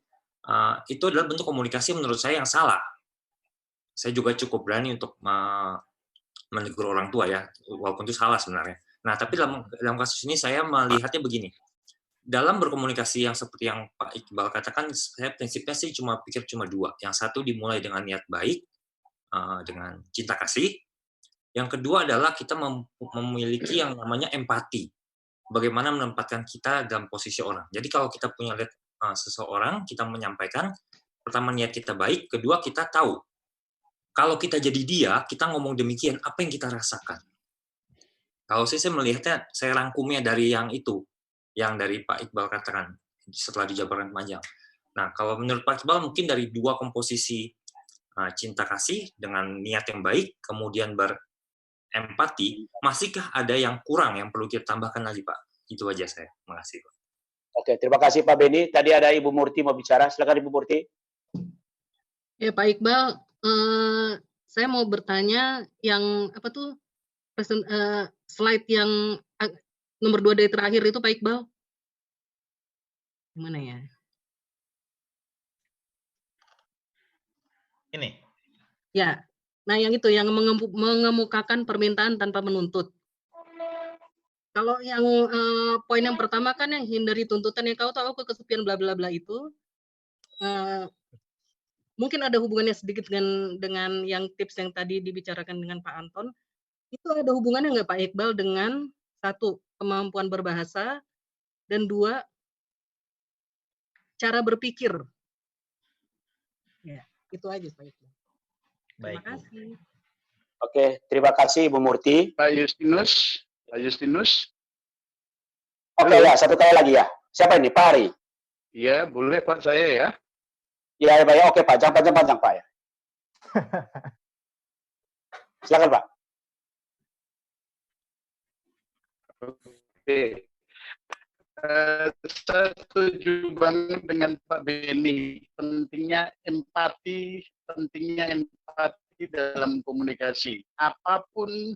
itu adalah bentuk komunikasi menurut saya yang salah. Saya juga cukup berani untuk menegur orang tua ya, walaupun itu salah sebenarnya. Nah, tapi dalam kasus ini saya melihatnya begini. Dalam berkomunikasi yang seperti yang Pak Iqbal katakan, saya prinsipnya sih pikir cuma dua. Yang satu dimulai dengan niat baik, dengan cinta kasih. Yang kedua adalah kita memiliki yang namanya empati. Bagaimana menempatkan kita dalam posisi orang. Jadi kalau kita punya lihat seseorang, kita menyampaikan, pertama niat kita baik, kedua kita tahu. Kalau kita jadi dia, kita ngomong demikian, apa yang kita rasakan. Kalau saya melihatnya, saya rangkumnya dari yang itu, yang dari Pak Iqbal katakan, setelah dijabarkan panjang. Nah, kalau menurut Pak Iqbal, mungkin dari dua komposisi cinta kasih dengan niat yang baik, kemudian empati, masihkah ada yang kurang yang perlu kita tambahkan lagi, Pak? Itu aja saya. Terima kasih, Pak. Oke, terima kasih Pak Beni. Tadi ada Ibu Murti mau bicara. Silakan Ibu Murti. Ya, Pak Iqbal, saya mau bertanya yang slide yang nomor 2 dari terakhir itu, Pak Iqbal. Gimana ya? Ini. Ya. Nah, yang itu, yang mengemukakan permintaan tanpa menuntut. Kalau yang poin yang pertama kan yang hindari tuntutan, yang kau tahu aku kesepian bla bla bla itu, mungkin ada hubungannya sedikit dengan yang tips yang tadi dibicarakan dengan Pak Anton. Itu ada hubungannya nggak Pak Iqbal dengan satu, kemampuan berbahasa, dan dua, cara berpikir. Ya, itu aja Pak Iqbal. Terima kasih. Oke, terima kasih Ibu Murti. Pak Justinus. Oke ya, satu kali lagi ya. Siapa ini? Pak Hari? Iya, boleh Pak saya ya. Iya, ya, oke Pak. Jangan panjang-panjang Pak ya. Silakan Pak. Oke. Saya setuju banget dengan Pak Beni. Pentingnya empati dalam komunikasi. Apapun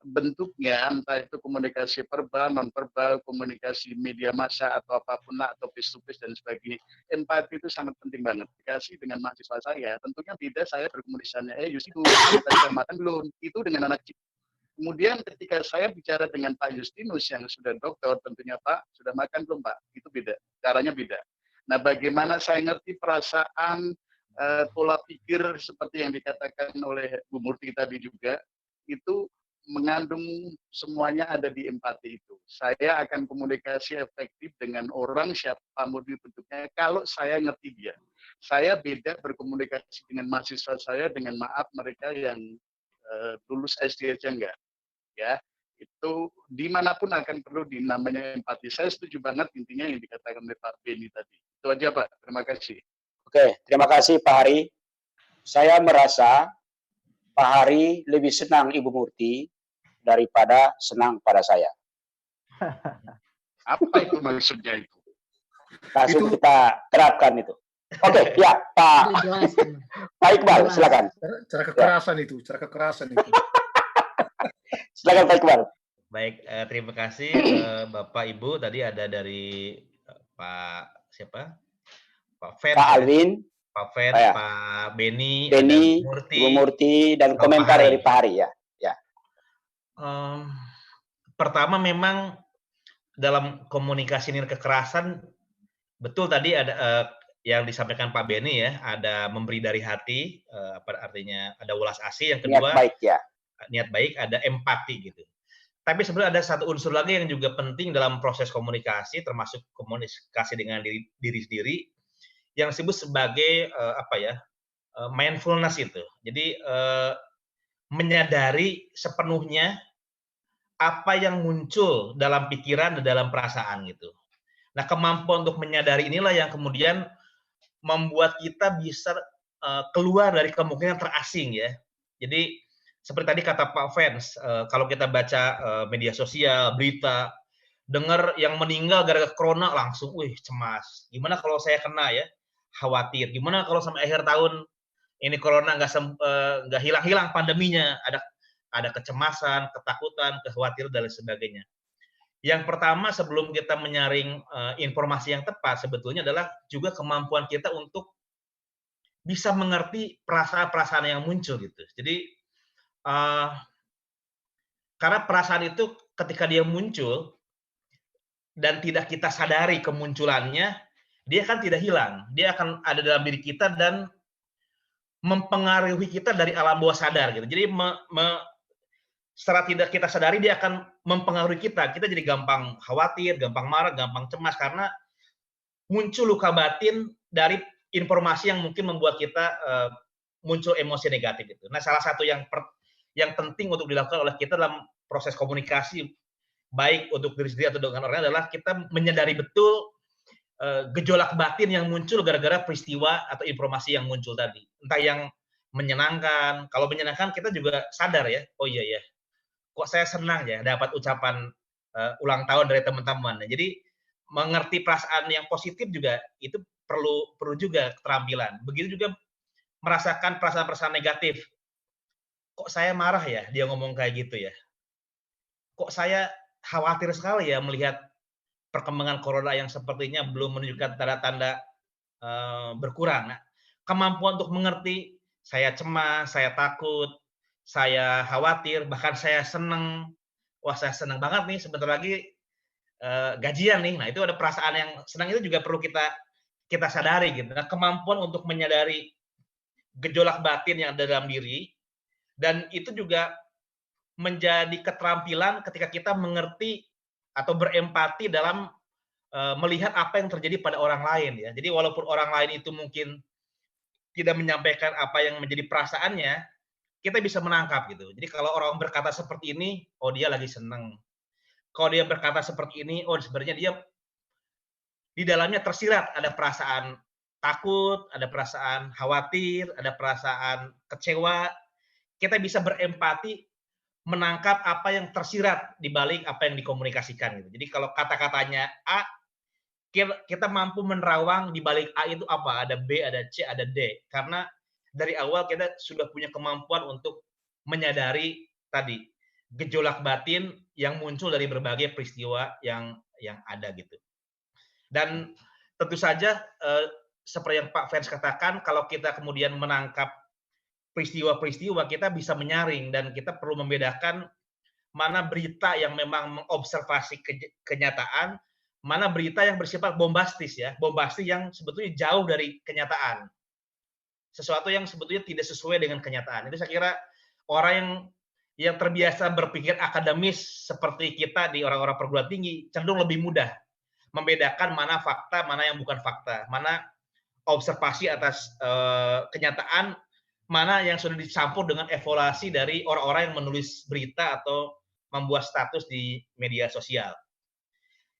bentuknya, entah itu komunikasi verbal, non-verbal, komunikasi media massa, atau apapun lah, atau face-to-face dan sebagainya. Empati itu sangat penting banget. Dikasih dengan mahasiswa saya, tentunya beda saya berkomunikasinya, Yusti, kecamatan belum, itu dengan anak kecil. Kemudian ketika saya bicara dengan Pak Justinus yang sudah dokter, tentunya Pak, sudah makan belum Pak? Itu beda, caranya beda. Nah, bagaimana saya ngerti perasaan, pola pikir seperti yang dikatakan oleh Bu Murti tadi juga, itu mengandung semuanya ada di empati itu. Saya akan komunikasi efektif dengan orang siapapun bentuknya kalau saya ngerti dia. Saya beda berkomunikasi dengan mahasiswa saya dengan maaf mereka yang lulus SD aja enggak. Ya, itu dimanapun akan perlu namanya empati. Saya setuju banget intinya yang dikatakan oleh Pak Beni tadi. Itu aja Pak, terima kasih. Oke, terima kasih Pak Hari. Saya merasa Pak Hari lebih senang Ibu Murti daripada senang pada saya. Apa itu maksudnya itu? Langsung kita terapkan itu. Oke, ya Pak Iqbal, silakan. Cara kekerasan itu, cara kekerasan itu. Silakan Pak Iqbal. Baik, terima kasih Bapak Ibu. Tadi ada dari Pak siapa? Pak Fen, Pak Alvin, Pak Fen, Pak Beni, Ibu Murti, dan komentar dari Pak Hari ya. Pertama memang dalam komunikasi ini kekerasan, betul tadi ada yang disampaikan Pak Beni ya, ada memberi dari hati, artinya ada ulas asih. Yang kedua, niat baik ya. Niat baik, ada empati gitu. Tapi sebenarnya ada satu unsur lagi yang juga penting dalam proses komunikasi, termasuk komunikasi dengan diri sendiri, yang disebut sebagai mindfulness itu. Jadi menyadari sepenuhnya apa yang muncul dalam pikiran dan dalam perasaan gitu. Nah, kemampuan untuk menyadari inilah yang kemudian membuat kita bisa keluar dari kemungkinan terasing ya. Jadi seperti tadi kata Pak Fens, kalau kita baca media sosial, berita, dengar yang meninggal gara-gara corona langsung, wih cemas. Gimana kalau saya kena ya? Khawatir. Gimana kalau sampai akhir tahun ini corona nggak hilang-hilang pandeminya? Ada kecemasan, ketakutan, kekhawatiran dan lain sebagainya. Yang pertama sebelum kita menyaring informasi yang tepat sebetulnya adalah juga kemampuan kita untuk bisa mengerti perasaan-perasaan yang muncul gitu. Jadi karena perasaan itu ketika dia muncul dan tidak kita sadari kemunculannya, dia kan tidak hilang. Dia akan ada dalam diri kita dan mempengaruhi kita dari alam bawah sadar gitu. Jadi secara tidak kita sadari dia akan mempengaruhi kita. Kita jadi gampang khawatir, gampang marah, gampang cemas karena muncul luka batin dari informasi yang mungkin membuat kita muncul emosi negatif itu. Nah, salah satu yang penting untuk dilakukan oleh kita dalam proses komunikasi baik untuk diri sendiri atau dengan orang adalah kita menyadari betul gejolak batin yang muncul gara-gara peristiwa atau informasi yang muncul tadi. Entah yang menyenangkan. Kalau menyenangkan kita juga sadar ya, oh iya ya, kok saya senang ya dapat ucapan ulang tahun dari teman-teman. Jadi mengerti perasaan yang positif juga itu perlu juga keterampilan. Begitu juga merasakan perasaan-perasaan negatif. Kok saya marah ya dia ngomong kayak gitu ya? Kok saya khawatir sekali ya melihat perkembangan corona yang sepertinya belum menunjukkan tanda-tanda berkurang. Nah, kemampuan untuk mengerti, saya cemas, saya takut, saya khawatir, bahkan saya senang. Wah, saya senang banget nih, sebentar lagi gajian nih. Nah, itu ada perasaan yang senang itu juga perlu kita sadari gitu. Nah, kemampuan untuk menyadari gejolak batin yang ada dalam diri, dan itu juga menjadi keterampilan ketika kita mengerti atau berempati dalam melihat apa yang terjadi pada orang lain ya. Jadi walaupun orang lain itu mungkin tidak menyampaikan apa yang menjadi perasaannya, kita bisa menangkap gitu. Jadi kalau orang berkata seperti ini, oh dia lagi seneng. Kalau dia berkata seperti ini, oh sebenarnya dia di dalamnya tersirat ada perasaan takut, ada perasaan khawatir, ada perasaan kecewa. Kita bisa berempati menangkap apa yang tersirat di balik apa yang dikomunikasikan gitu. Jadi kalau kata-katanya A, kita mampu menerawang di balik A itu apa, ada B, ada C, ada D. Karena dari awal kita sudah punya kemampuan untuk menyadari tadi gejolak batin yang muncul dari berbagai peristiwa yang ada gitu. Dan tentu saja seperti yang Pak Fens katakan, kalau kita kemudian menangkap peristiwa-peristiwa, kita bisa menyaring dan kita perlu membedakan mana berita yang memang mengobservasi kenyataan, mana berita yang bersifat bombastis ya, bombastis yang sebetulnya jauh dari kenyataan. Sesuatu yang sebetulnya tidak sesuai dengan kenyataan. Itu saya kira orang yang terbiasa berpikir akademis seperti kita di orang-orang perguruan tinggi cenderung lebih mudah membedakan mana fakta, mana yang bukan fakta, mana observasi atas kenyataan, mana yang sudah dicampur dengan evaluasi dari orang-orang yang menulis berita atau membuat status di media sosial.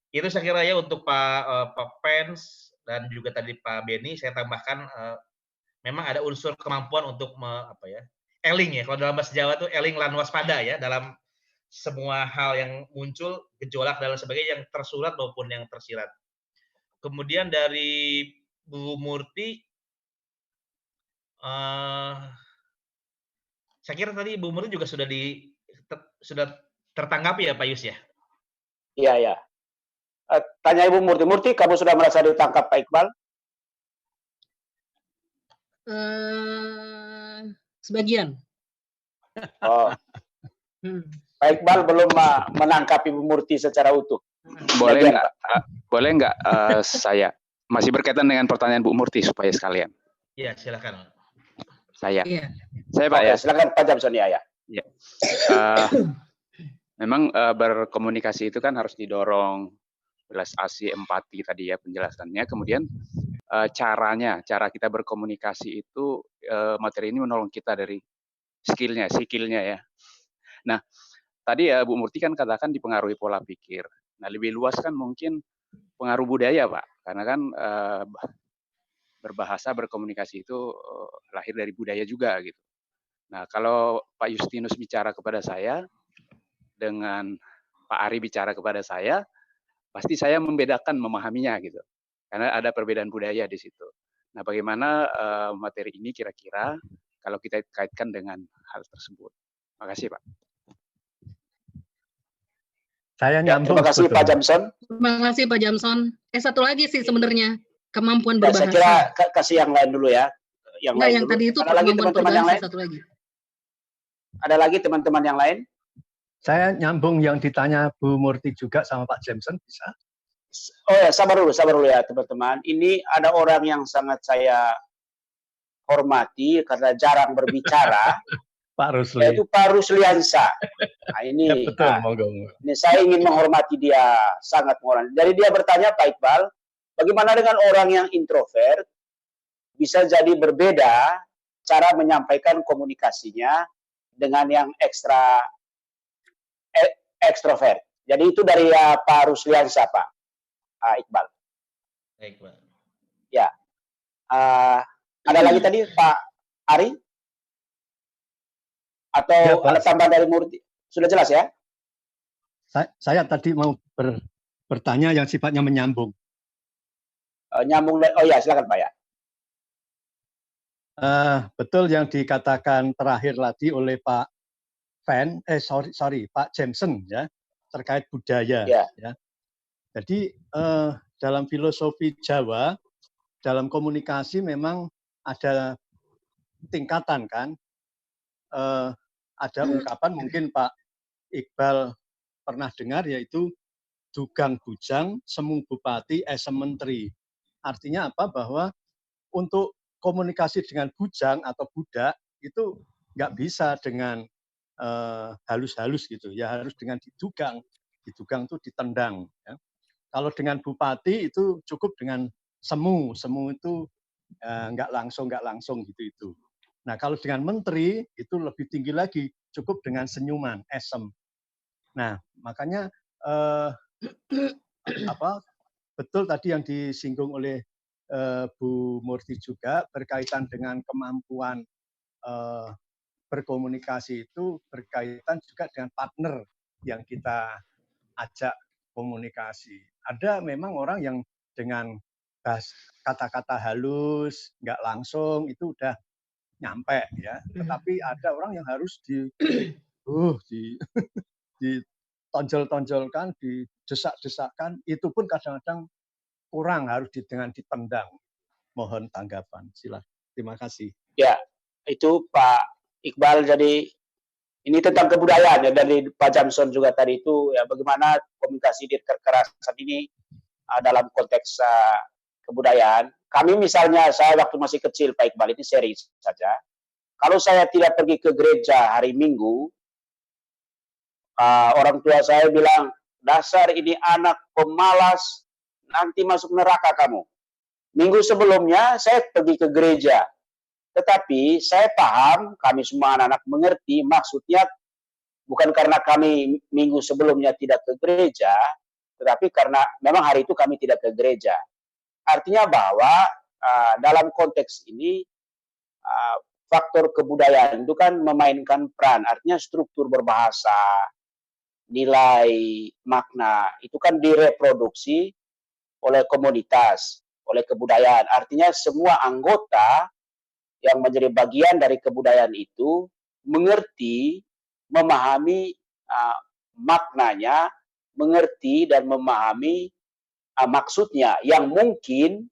Itu saya kira ya untuk Pak Fens dan juga tadi Pak Beni, saya tambahkan memang ada unsur kemampuan untuk eling ya. Kalau dalam bahasa Jawa itu eling lan waspada ya dalam semua hal yang muncul, gejolak dan sebagainya yang tersurat maupun yang tersirat. Kemudian dari Bu Murti, saya kira tadi Bu Murti juga sudah tertanggapi ya Pak Yus ya? Iya, ya. Tanya Ibu Murti. Murti, kamu sudah merasa ditangkap Pak Iqbal? Sebagian. Oh. Pak Iqbal belum menangkap Ibu Murti secara utuh. Boleh nggak? Boleh nggak saya masih berkaitan dengan pertanyaan Bu Murti supaya sekalian? Iya, silakan. Saya Pak ya. Silakan Pak Jamson ya. Ya. Memang berkomunikasi itu kan harus didorong, belas asih, empati tadi ya penjelasannya. Kemudian cara kita berkomunikasi itu materi ini menolong kita dari skillnya ya. Nah, tadi ya Bu Murti kan katakan dipengaruhi pola pikir. Nah, lebih luas kan mungkin pengaruh budaya, Pak. Karena kan berbahasa, berkomunikasi itu lahir dari budaya juga gitu. Nah, kalau Pak Justinus bicara kepada saya, dengan Pak Ari bicara kepada saya, pasti saya membedakan memahaminya gitu. Karena ada perbedaan budaya di situ. Nah, bagaimana materi ini kira-kira kalau kita kaitkan dengan hal tersebut? Makasih, Pak. Saya nyambung. Terima kasih Pak Jamson. Terima kasih Pak Jamson. Satu lagi sih sebenarnya kemampuan Ya, berbahasa. saya kira kasih yang lain dulu ya. Yang tadi itu ada lagi teman-teman yang lain? Satu lagi. Ada lagi teman-teman yang lain? Saya nyambung yang ditanya Bu Murti juga sama Pak Jamson, bisa? Oh ya, sabar dulu ya teman-teman. Ini ada orang yang sangat saya hormati karena jarang berbicara. Pak Rusli. Yaitu Pak Rusliansa. Nah, ini, ya, betul, ini saya ingin menghormati dia, sangat menghormati. Dari dia bertanya, Pak Iqbal, bagaimana dengan orang yang introvert bisa jadi berbeda cara menyampaikan komunikasinya dengan yang ekstrovert. Jadi itu dari Pak Rusliansa, Pak Iqbal. Baik, Pak. Ya. Ada lagi tadi Pak Ari? Atau ya, ada tambahan dari Murti? Sudah jelas ya? Saya tadi mau bertanya yang sifatnya menyambung. Oh ya, silakan Pak ya. Betul yang dikatakan terakhir tadi oleh Pak Pak Jamson ya, terkait budaya. Ya. Ya. Jadi dalam filosofi Jawa, dalam komunikasi memang ada tingkatan kan. Ada ungkapan mungkin Pak Iqbal pernah dengar, yaitu dugang bujang, semung bupati, esem menteri. Artinya apa? Bahwa untuk komunikasi dengan bujang atau budak itu nggak bisa dengan halus-halus gitu. Ya harus dengan didugang. Didugang itu ditendang. Ya. Kalau dengan bupati itu cukup dengan semu. Semu itu nggak langsung gitu itu. Nah, kalau dengan menteri itu lebih tinggi lagi, cukup dengan senyuman, esem. Nah, makanya betul tadi yang disinggung oleh Bu Murti juga berkaitan dengan kemampuan berkomunikasi itu berkaitan juga dengan partner yang kita ajak komunikasi. Ada memang orang yang dengan kata-kata halus, nggak langsung, itu udah nyampe ya, tetapi ada orang yang harus ditonjol-tonjolkan, didesak-desakkan, itu pun kadang-kadang kurang, harus dengan ditendang. Mohon tanggapan, silakan. Terima kasih. Ya, itu Pak Iqbal. Jadi ini tentang kebudayaan ya, dari Pak Jamson juga tadi itu ya, bagaimana komunikasi di kekerasan ini dalam konteks kebudayaan. Kami misalnya, saya waktu masih kecil Pak Iqbal, ini serius saja. Kalau saya tidak pergi ke gereja hari Minggu, orang tua saya bilang, dasar ini anak pemalas, nanti masuk neraka kamu. Minggu sebelumnya saya pergi ke gereja. Tetapi saya paham, kami semua anak-anak mengerti, maksudnya bukan karena kami minggu sebelumnya tidak ke gereja, tetapi karena memang hari itu kami tidak ke gereja. Artinya bahwa dalam konteks ini faktor kebudayaan itu kan memainkan peran. Artinya struktur berbahasa, nilai, makna, itu kan direproduksi oleh komunitas, oleh kebudayaan. Artinya semua anggota yang menjadi bagian dari kebudayaan itu mengerti, memahami maknanya, mengerti dan memahami maksudnya, yang mungkin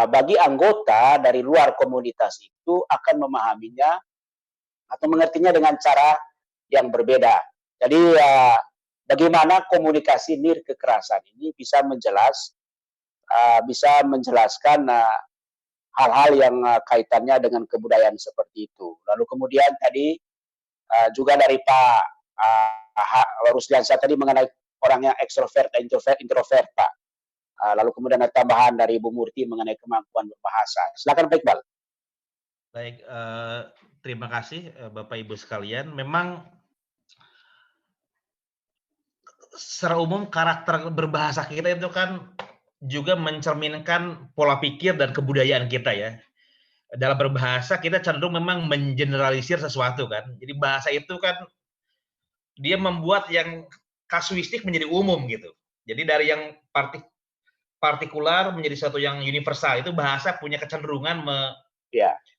bagi anggota dari luar komunitas itu akan memahaminya atau mengertinya dengan cara yang berbeda. Jadi bagaimana komunikasi nir kekerasan ini bisa menjelaskan hal-hal yang kaitannya dengan kebudayaan seperti itu. Lalu kemudian tadi juga dari Pak Rusdiansyah tadi mengenai orangnya ekstrovert dan introvert, Pak. Lalu kemudian ada tambahan dari Ibu Murti mengenai kemampuan berbahasa. Silakan Pak Iqbal. Baik, terima kasih Bapak Ibu sekalian. Memang secara umum karakter berbahasa kita itu kan juga mencerminkan pola pikir dan kebudayaan kita ya. Dalam berbahasa kita cenderung memang mengeneralisir sesuatu kan. Jadi bahasa itu kan dia membuat yang kasuistik menjadi umum gitu. Jadi dari yang partikular menjadi sesuatu yang universal, itu bahasa punya kecenderungan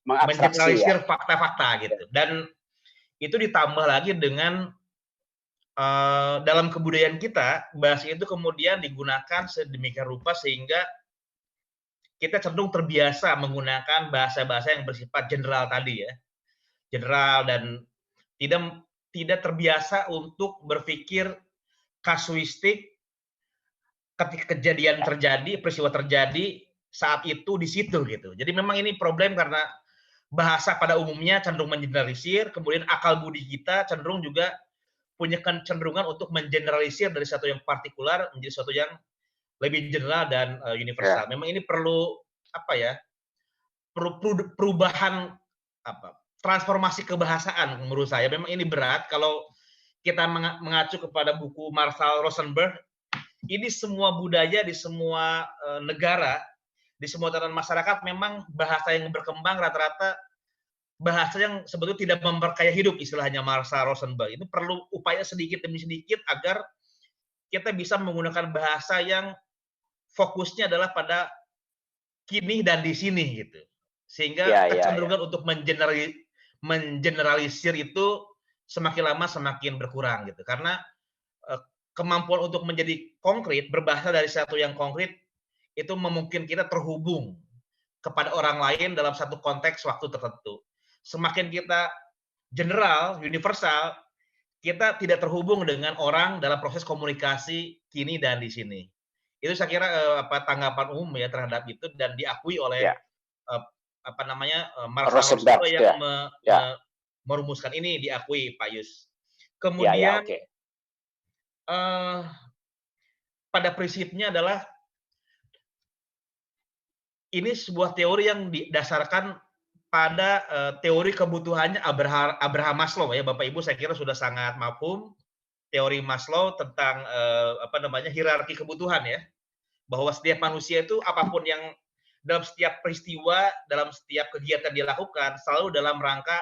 mengeneralisir fakta-fakta gitu. Dan itu ditambah lagi dengan dalam kebudayaan kita, bahasa itu kemudian digunakan sedemikian rupa sehingga kita cenderung terbiasa menggunakan bahasa-bahasa yang bersifat general tadi ya. General dan tidak terbiasa untuk berpikir kasuistik ketika kejadian terjadi, peristiwa terjadi saat itu di situ gitu. Jadi memang ini problem karena bahasa pada umumnya cenderung mengeneralisir, kemudian akal budi kita cenderung juga punya kecenderungan untuk mengeneralisir dari satu yang partikular menjadi satu yang lebih general dan universal. Memang ini perlu perubahan transformasi kebahasaan menurut saya. Memang ini berat kalau kita mengacu kepada buku Marshall Rosenberg. Ini semua budaya di semua negara, di semua tatanan masyarakat memang bahasa yang berkembang rata-rata bahasa yang sebetulnya tidak memperkaya hidup, istilahnya Marshall Rosenberg. Itu perlu upaya sedikit demi sedikit agar kita bisa menggunakan bahasa yang fokusnya adalah pada kini dan di sini gitu. Sehingga kecenderungan untuk mengeneralisir itu semakin lama semakin berkurang gitu. Karena kemampuan untuk menjadi konkret, berbahasa dari satu yang konkret itu memungkinkan kita terhubung kepada orang lain dalam satu konteks waktu tertentu. Semakin kita general, universal, kita tidak terhubung dengan orang dalam proses komunikasi kini dan di sini. Itu saya kira tanggapan umum ya terhadap itu dan diakui oleh Marshall Rosenberg yang merumuskan ini, diakui Pak Yus. Kemudian pada prinsipnya adalah ini sebuah teori yang didasarkan pada teori kebutuhannya Abraham Maslow ya Bapak Ibu, saya kira sudah sangat mafhum teori Maslow tentang hierarki kebutuhan ya, bahwa setiap manusia itu apapun yang dalam setiap peristiwa, dalam setiap kegiatan dia lakukan selalu dalam rangka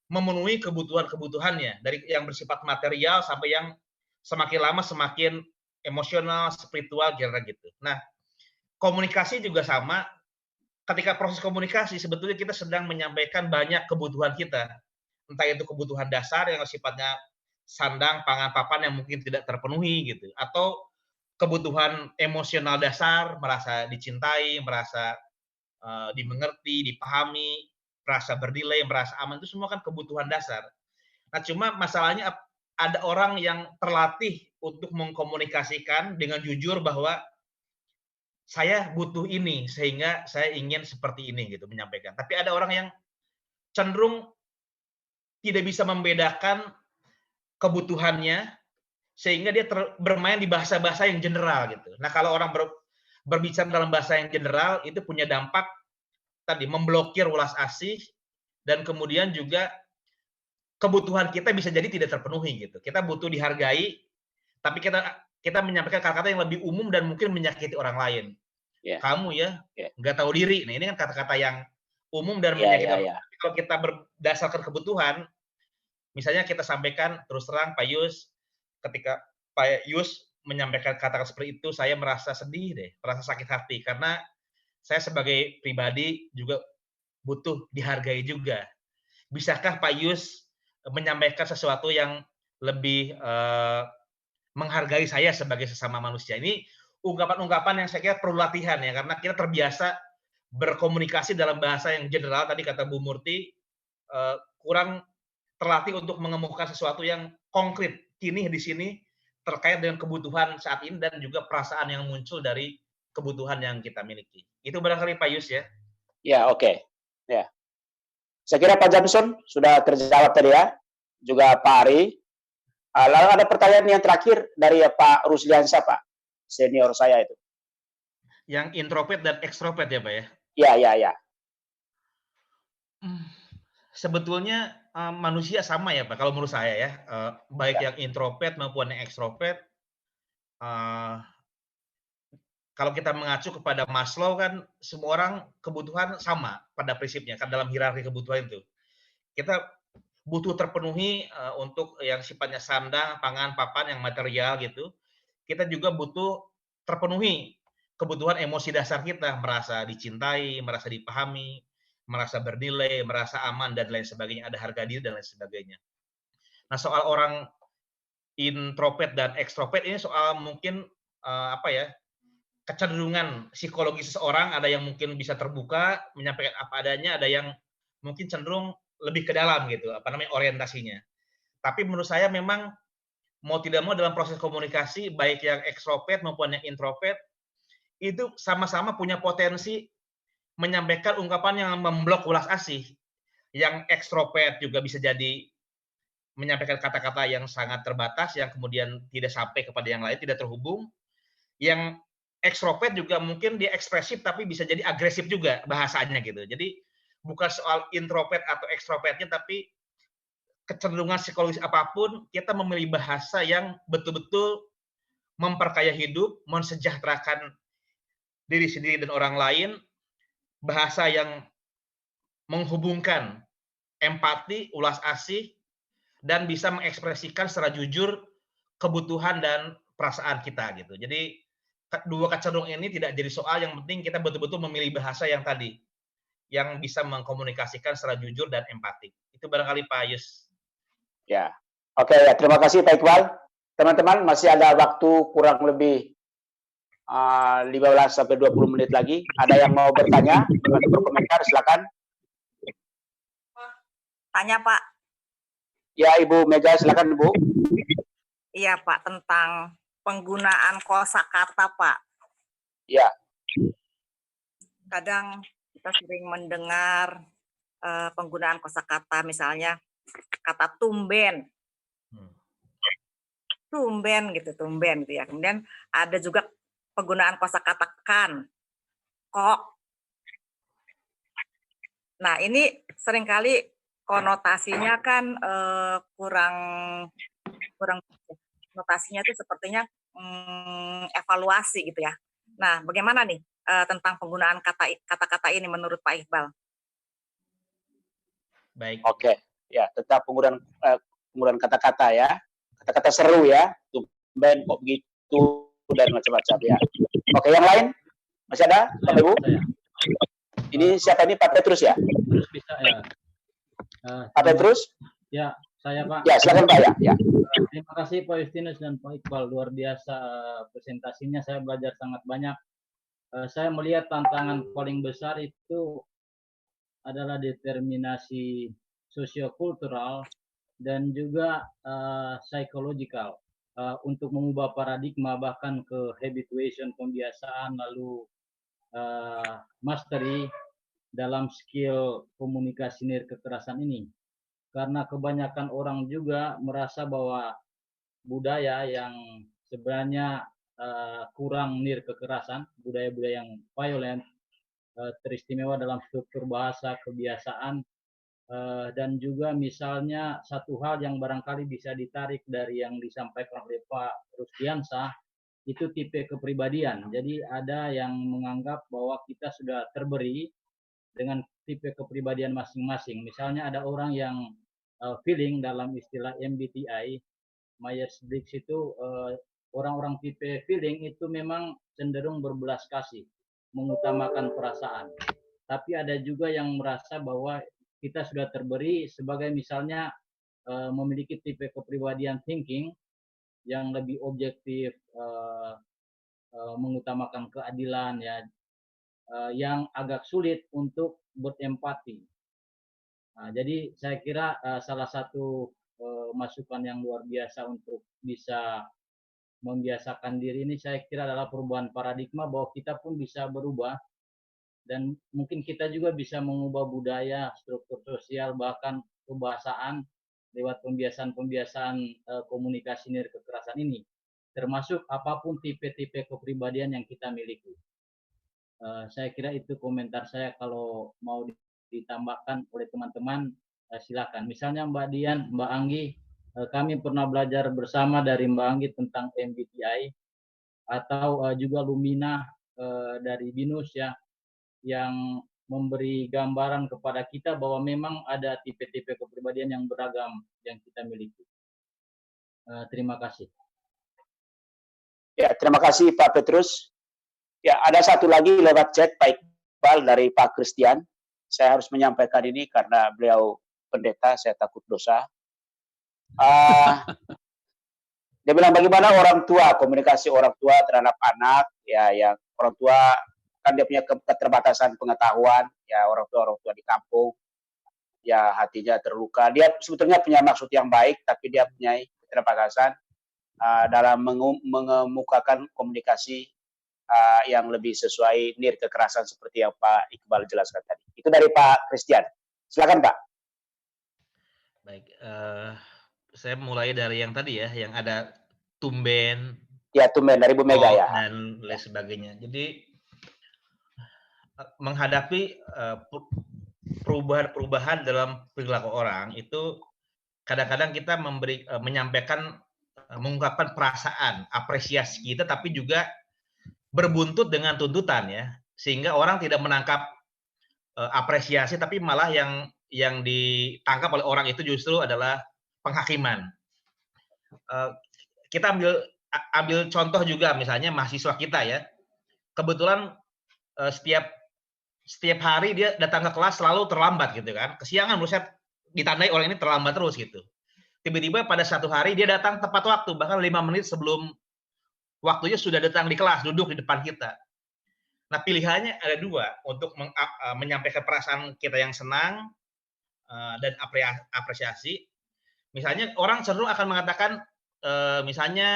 memenuhi kebutuhan-kebutuhannya, dari yang bersifat material sampai yang semakin lama semakin emosional, spiritual, kira-kira gitu. Nah, komunikasi juga sama. Ketika proses komunikasi sebetulnya kita sedang menyampaikan banyak kebutuhan kita, entah itu kebutuhan dasar yang sifatnya sandang, pangan, papan yang mungkin tidak terpenuhi gitu, atau kebutuhan emosional dasar, merasa dicintai, merasa dimengerti, dipahami, merasa bernilai, merasa aman, itu semua kan kebutuhan dasar. Nah, cuma masalahnya ada orang yang terlatih untuk mengkomunikasikan dengan jujur bahwa saya butuh ini sehingga saya ingin seperti ini gitu menyampaikan. Tapi ada orang yang cenderung tidak bisa membedakan kebutuhannya sehingga dia bermain di bahasa-bahasa yang general gitu. Nah, kalau orang berbicara dalam bahasa yang general itu punya dampak tadi memblokir welas asih dan kemudian juga kebutuhan kita bisa jadi tidak terpenuhi gitu. Kita butuh dihargai tapi kita menyampaikan kata-kata yang lebih umum dan mungkin menyakiti orang lain. Kamu ya nggak tahu diri. Nah, ini kan kata-kata yang umum dan menyakiti. Kalau kita berdasarkan kebutuhan, misalnya kita sampaikan terus terang Pak Yus, ketika Pak Yus menyampaikan kata-kata seperti itu, saya merasa sedih deh, merasa sakit hati karena saya sebagai pribadi juga butuh dihargai juga. Bisakah Pak Yus menyampaikan sesuatu yang lebih menghargai saya sebagai sesama manusia? Ini ungkapan-ungkapan yang saya kira perlu latihan ya, karena kita terbiasa berkomunikasi dalam bahasa yang general. Tadi kata Bu Murti, kurang terlatih untuk mengemukakan sesuatu yang konkret. Kini di sini terkait dengan kebutuhan saat ini dan juga perasaan yang muncul dari kebutuhan yang kita miliki. Itu barangkali Pak Yus ya. Ya, oke. Ya. Saya kira Pak Jamson sudah terjawab tadi ya. Juga Pak Ari. Lalu ada pertanyaan yang terakhir dari Pak Rusliansyah, Pak. Senior saya itu. Yang introvert dan ekstrovert ya, Pak ya? Ya. Sebetulnya manusia sama ya Pak, kalau menurut saya ya, baik yang introvert maupun yang ekstrovert. Kalau kita mengacu kepada Maslow kan semua orang kebutuhan sama pada prinsipnya kan dalam hierarki kebutuhan itu. Kita butuh terpenuhi untuk yang sifatnya sandang, pangan, papan, yang material gitu. Kita juga butuh terpenuhi kebutuhan emosi dasar kita, merasa dicintai, merasa dipahami, merasa bernilai, merasa aman, dan lain sebagainya, ada harga diri, dan lain sebagainya. Nah, soal orang introvert dan ekstrovert ini soal mungkin kecenderungan psikologi seseorang, ada yang mungkin bisa terbuka, menyampaikan apa adanya, ada yang mungkin cenderung lebih ke dalam gitu, orientasinya. Tapi menurut saya memang mau tidak mau dalam proses komunikasi, baik yang ekstrovert maupun yang introvert, itu sama-sama punya potensi menyampaikan ungkapan yang memblok ulas asih. Yang ekstrovert juga bisa jadi menyampaikan kata-kata yang sangat terbatas, yang kemudian tidak sampai kepada yang lain, tidak terhubung. Yang ekstrovert juga mungkin dia ekspresif, tapi bisa jadi agresif juga bahasanya gitu. Jadi bukan soal introvert atau ekstrovertnya, tapi kecenderungan psikologis apapun, kita memilih bahasa yang betul-betul memperkaya hidup, mensejahterakan diri sendiri dan orang lain, bahasa yang menghubungkan empati, ulas asih, dan bisa mengekspresikan secara jujur kebutuhan dan perasaan kita gitu. Jadi dua kecenderungan ini tidak jadi soal, yang penting kita betul-betul memilih bahasa yang tadi, yang bisa mengkomunikasikan secara jujur dan empati. Itu barangkali Pak Yus. Ya, oke ya, terima kasih Pak Iqbal. Teman-teman, masih ada waktu kurang lebih 15-20 menit lagi. Ada yang mau bertanya, atau berkomentar, silakan. Tanya Pak. Ya Ibu Mega, silakan Ibu. Iya Pak, tentang penggunaan kosakata Pak. Ya. Kadang kita sering mendengar penggunaan kosakata, misalnya kata tumben. Tumben gitu ya. Kemudian ada juga penggunaan kosakata kan, kok. Nah, ini seringkali konotasinya kan kurang notasinya itu sepertinya evaluasi gitu ya. Nah, bagaimana nih tentang penggunaan kata-kata ini menurut Pak Iqbal? Baik. Oke, ya, tentang penggunaan kata-kata ya. Kata-kata seru ya, tumben kok begitu, dan macam-macam ya. Oke, yang lain? Masih ada, Bapak Ibu? Ini siapa ini, Pak Petrus ya? Terus bisa ya. Pak Petrus? Ya, saya Pak. Ya, silakan Pak ya. Terima kasih Pak Justinus dan Pak Iqbal, luar biasa presentasinya, saya belajar sangat banyak. Saya melihat tantangan paling besar itu adalah determinasi sosiokultural dan juga psychological untuk mengubah paradigma bahkan ke habituation, pembiasaan, lalu mastery dalam skill komunikasi nirkekerasan ini. Karena kebanyakan orang juga merasa bahwa budaya yang sebenarnya kurang nirkekerasan, budaya-budaya yang violent, teristimewa dalam struktur bahasa, kebiasaan, dan juga misalnya satu hal yang barangkali bisa ditarik dari yang disampaikan oleh Pak Rusdiansyah, itu tipe kepribadian. Jadi ada yang menganggap bahwa kita sudah terberi dengan tipe kepribadian masing-masing. Misalnya ada orang yang feeling dalam istilah MBTI, Myers-Briggs itu orang-orang tipe feeling itu memang cenderung berbelas kasih, mengutamakan perasaan. Tapi ada juga yang merasa bahwa kita sudah terberi sebagai misalnya memiliki tipe kepribadian thinking yang lebih objektif, mengutamakan keadilan ya, yang agak sulit untuk berempati. Nah, jadi saya kira salah satu masukan yang luar biasa untuk bisa membiasakan diri ini saya kira adalah perubahan paradigma bahwa kita pun bisa berubah dan mungkin kita juga bisa mengubah budaya, struktur sosial, bahkan kebahasaan lewat pembiasaan-pembiasaan komunikasi nir kekerasan ini, termasuk apapun tipe-tipe kepribadian yang kita miliki. Saya kira itu komentar saya. Kalau mau ditambahkan oleh teman-teman, silakan. Misalnya Mbak Dian, Mbak Anggi, kami pernah belajar bersama dari Mbak Anggi tentang MBTI, atau juga Lumina dari BINUS ya, yang memberi gambaran kepada kita bahwa memang ada tipe-tipe kepribadian yang beragam yang kita miliki. Terima kasih. Ya, terima kasih Pak Petrus. Ya, ada satu lagi lewat chat Pak Iqbal dari Pak Christian. Saya harus menyampaikan ini karena beliau pendeta, saya takut dosa. Dia bilang bagaimana orang tua, komunikasi orang tua terhadap anak, ya yang orang tua kan dia punya keterbatasan pengetahuan, ya orang tua di kampung, ya hatinya terluka. Dia sebetulnya punya maksud yang baik, tapi dia punya keterbatasan dalam mengemukakan komunikasi yang lebih sesuai nir kekerasan seperti yang Pak Iqbal jelaskan tadi. Itu dari Pak Christian. Silakan Pak. Baik, saya mulai dari yang tadi ya, yang ada tumben. Ya, tumben dari Bu Mega ya. Dan lain sebagainya. Jadi menghadapi perubahan-perubahan dalam perilaku orang itu kadang-kadang kita menyampaikan, mengungkapkan perasaan, apresiasi kita, tapi juga berbuntut dengan tuntutan ya, sehingga orang tidak menangkap apresiasi, tapi malah yang ditangkap oleh orang itu justru adalah penghakiman. Kita ambil contoh juga misalnya mahasiswa kita ya, kebetulan setiap hari dia datang ke kelas selalu terlambat gitu kan, kesiangan, menurut saya ditandai orang ini terlambat terus gitu. Tiba-tiba pada satu hari dia datang tepat waktu, bahkan 5 menit sebelum waktunya sudah datang di kelas, duduk di depan kita. Nah, pilihannya ada dua, untuk menyampaikan perasaan kita yang senang dan apresiasi. Misalnya orang cenderung akan mengatakan, misalnya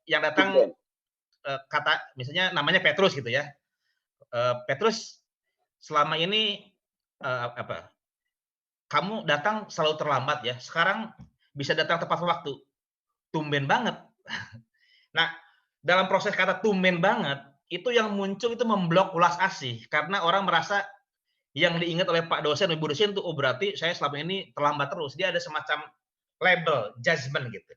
yang datang misalnya namanya Petrus gitu ya. Petrus, selama ini kamu datang selalu terlambat ya, sekarang bisa datang tepat waktu. Tumben banget. Nah, dalam proses kata tumben banget, itu yang muncul itu memblok ulas asih, karena orang merasa yang diingat oleh Pak dosen, Ibu dosen itu, oh berarti saya selama ini terlambat terus. Dia ada semacam label, judgment gitu.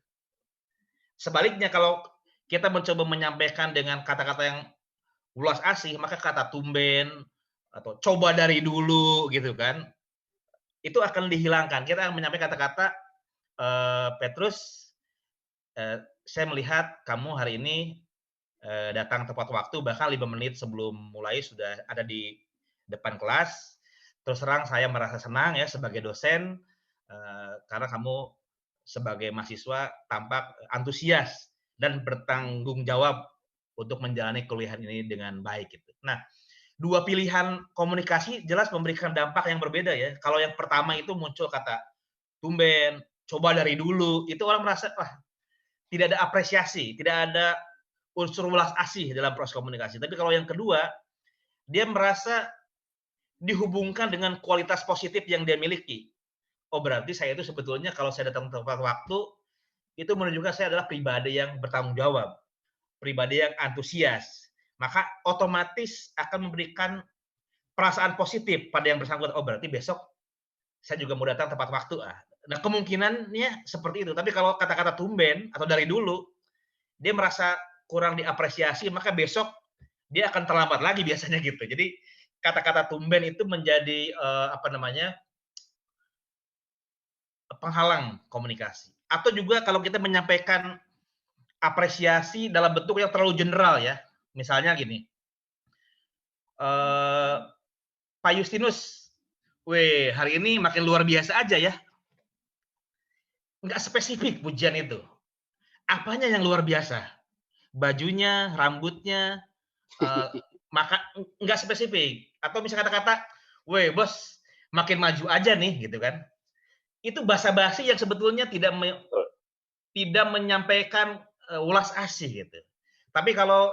Sebaliknya kalau kita mencoba menyampaikan dengan kata-kata yang ulas asih, maka kata tumben atau coba dari dulu gitu kan, itu akan dihilangkan. Kita akan menyampaikan kata-kata, Petrus, saya melihat kamu hari ini datang tepat waktu, bahkan 5 menit sebelum mulai sudah ada di depan kelas. Terus terang saya merasa senang ya sebagai dosen, karena kamu sebagai mahasiswa tampak antusias dan bertanggung jawab untuk menjalani kuliah ini dengan baik gitu. Nah, dua pilihan komunikasi jelas memberikan dampak yang berbeda ya. Kalau yang pertama itu muncul kata tumben, coba dari dulu, itu orang merasa wah, tidak ada apresiasi, tidak ada unsur welas asih dalam proses komunikasi. Tapi kalau yang kedua, dia merasa dihubungkan dengan kualitas positif yang dia miliki. Oh, berarti saya itu sebetulnya kalau saya datang tepat waktu, itu menunjukkan saya adalah pribadi yang bertanggung jawab, pribadi yang antusias. Maka otomatis akan memberikan perasaan positif pada yang bersangkutan. Oh, berarti besok saya juga mau datang tepat waktu. Nah, kemungkinannya seperti itu. Tapi kalau kata-kata tumben atau dari dulu, dia merasa kurang diapresiasi, maka besok dia akan terlambat lagi biasanya gitu. Jadi kata-kata tumben itu menjadi penghalang komunikasi. Atau juga kalau kita menyampaikan apresiasi dalam bentuk yang terlalu general ya. Misalnya gini, Pak Justinus, weh hari ini makin luar biasa aja ya. Nggak spesifik pujian itu. Apanya yang luar biasa? Bajunya, rambutnya, maka nggak spesifik. Atau misalnya kata-kata, weh bos makin maju aja nih gitu kan. Itu basa-basi yang sebetulnya tidak menyampaikan ulas asih gitu. Tapi kalau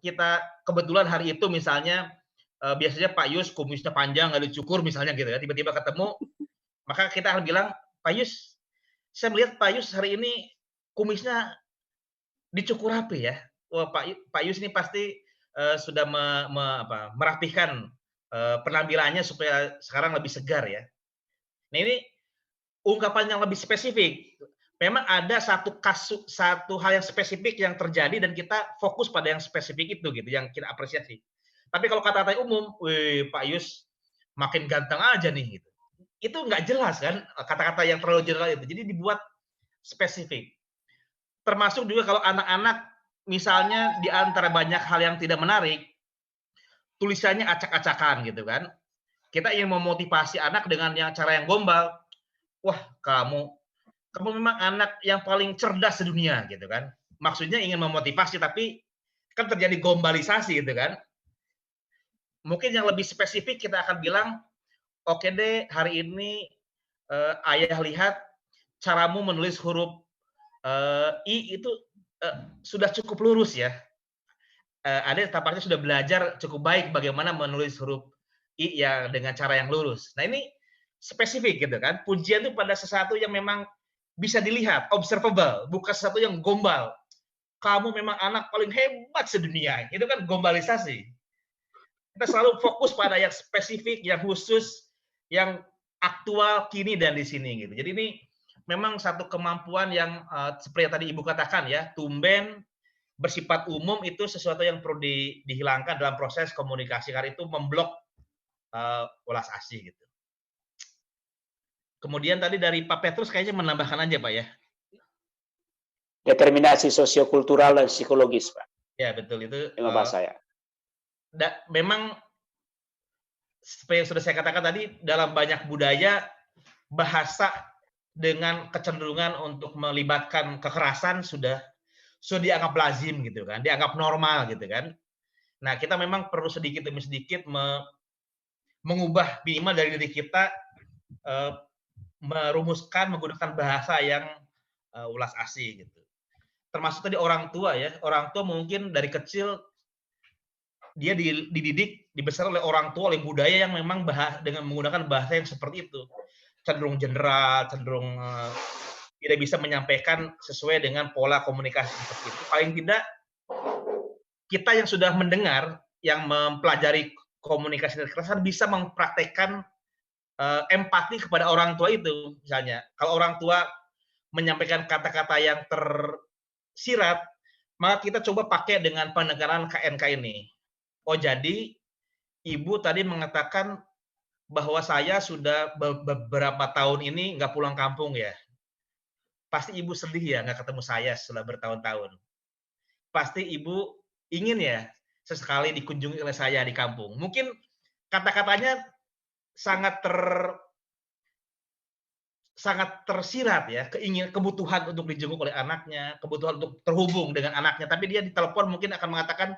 kita kebetulan hari itu misalnya biasanya Pak Yus kumisnya panjang nggak dicukur misalnya gitu ya, tiba-tiba ketemu, maka kita akan bilang, Pak Yus, saya melihat Pak Yus hari ini kumisnya dicukur rapi ya. Wah, Pak Yus ini pasti sudah merapihkan penampilannya supaya sekarang lebih segar ya. Nah ini ungkapan yang lebih spesifik. Memang ada satu hal yang spesifik yang terjadi dan kita fokus pada yang spesifik itu gitu, yang kita apresiasi. Tapi kalau kata-kata umum, wih Pak Yus makin ganteng aja nih gitu. Itu nggak jelas kan kata-kata yang terlalu general itu. Jadi dibuat spesifik. Termasuk juga kalau anak-anak misalnya di antara banyak hal yang tidak menarik, tulisannya acak-acakan gitu kan. Kita ingin memotivasi anak dengan cara yang gombal. Wah, kamu memang anak yang paling cerdas sedunia gitu kan. Maksudnya ingin memotivasi tapi kan terjadi gombalisasi gitu kan. Mungkin yang lebih spesifik kita akan bilang, oke deh hari ini ayah lihat caramu menulis huruf I itu sudah cukup lurus ya. Ada tampaknya sudah belajar cukup baik bagaimana menulis huruf I yang dengan cara yang lurus. Nah ini spesifik gitu kan. Pujian itu pada sesuatu yang memang bisa dilihat, observable, bukan sesuatu yang gombal. Kamu memang anak paling hebat sedunia. Itu kan gombalisasi. Kita selalu fokus pada yang spesifik, yang khusus, yang aktual, kini dan di sini gitu. Jadi ini memang satu kemampuan yang seperti yang tadi Ibu katakan ya, tumben bersifat umum itu sesuatu yang perlu dihilangkan dalam proses komunikasi karena itu memblok ulas asih gitu. Kemudian tadi dari Pak Petrus kayaknya menambahkan aja Pak ya. Determinasi sosiokultural dan psikologis Pak. Ya betul itu. Bahasa saya. Memang seperti yang sudah saya katakan tadi dalam banyak budaya bahasa dengan kecenderungan untuk melibatkan kekerasan sudah dianggap lazim gitu kan, dianggap normal gitu kan. Nah kita memang perlu sedikit demi sedikit mengubah minimal dari diri kita merumuskan menggunakan bahasa yang ulas asih gitu. Termasuk tadi orang tua ya, orang tua mungkin dari kecil dia dididik, dibesar oleh orang tua, oleh budaya yang memang dengan menggunakan bahasa yang seperti itu. Cenderung general, cenderung tidak bisa menyampaikan sesuai dengan pola komunikasi seperti itu. Paling tidak kita yang sudah mendengar, yang mempelajari komunikasi dan kekerasan bisa mempraktekkan empati kepada orang tua itu. Misalnya, kalau orang tua menyampaikan kata-kata yang tersirat, maka kita coba pakai dengan pendekatan KNK ini. Oh jadi Ibu tadi mengatakan bahwa saya sudah beberapa tahun ini nggak pulang kampung ya. Pasti Ibu sedih ya nggak ketemu saya setelah bertahun-tahun. Pasti Ibu ingin ya sesekali dikunjungi oleh saya di kampung. Mungkin kata-katanya sangat tersirat ya, kebutuhan untuk dijenguk oleh anaknya, kebutuhan untuk terhubung dengan anaknya. Tapi dia di telepon mungkin akan mengatakan,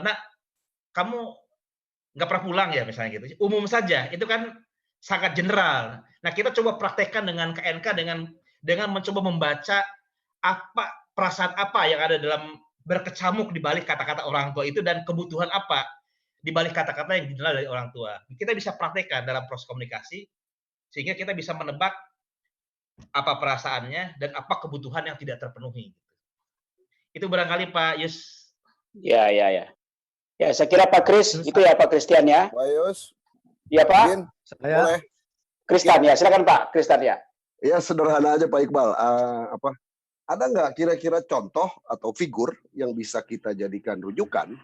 nak kamu nggak pernah pulang ya misalnya gitu. Umum saja, itu kan sangat general. Nah kita coba praktekkan dengan KNK dengan mencoba membaca perasaan apa yang ada dalam berkecamuk di balik kata-kata orang tua itu dan kebutuhan apa di balik kata-kata yang general dari orang tua. Kita bisa praktekkan dalam proses komunikasi sehingga kita bisa menebak apa perasaannya dan apa kebutuhan yang tidak terpenuhi. Itu barangkali Pak Yus. Ya. Ya, saya kira Pak Kris, itu ya Pak Kristian ya. Pak Yus. Iya Pak. Boleh. Kristian ya, silakan Pak Kristian ya. Ya sederhana aja Pak Iqbal. Ada nggak kira-kira contoh atau figur yang bisa kita jadikan rujukan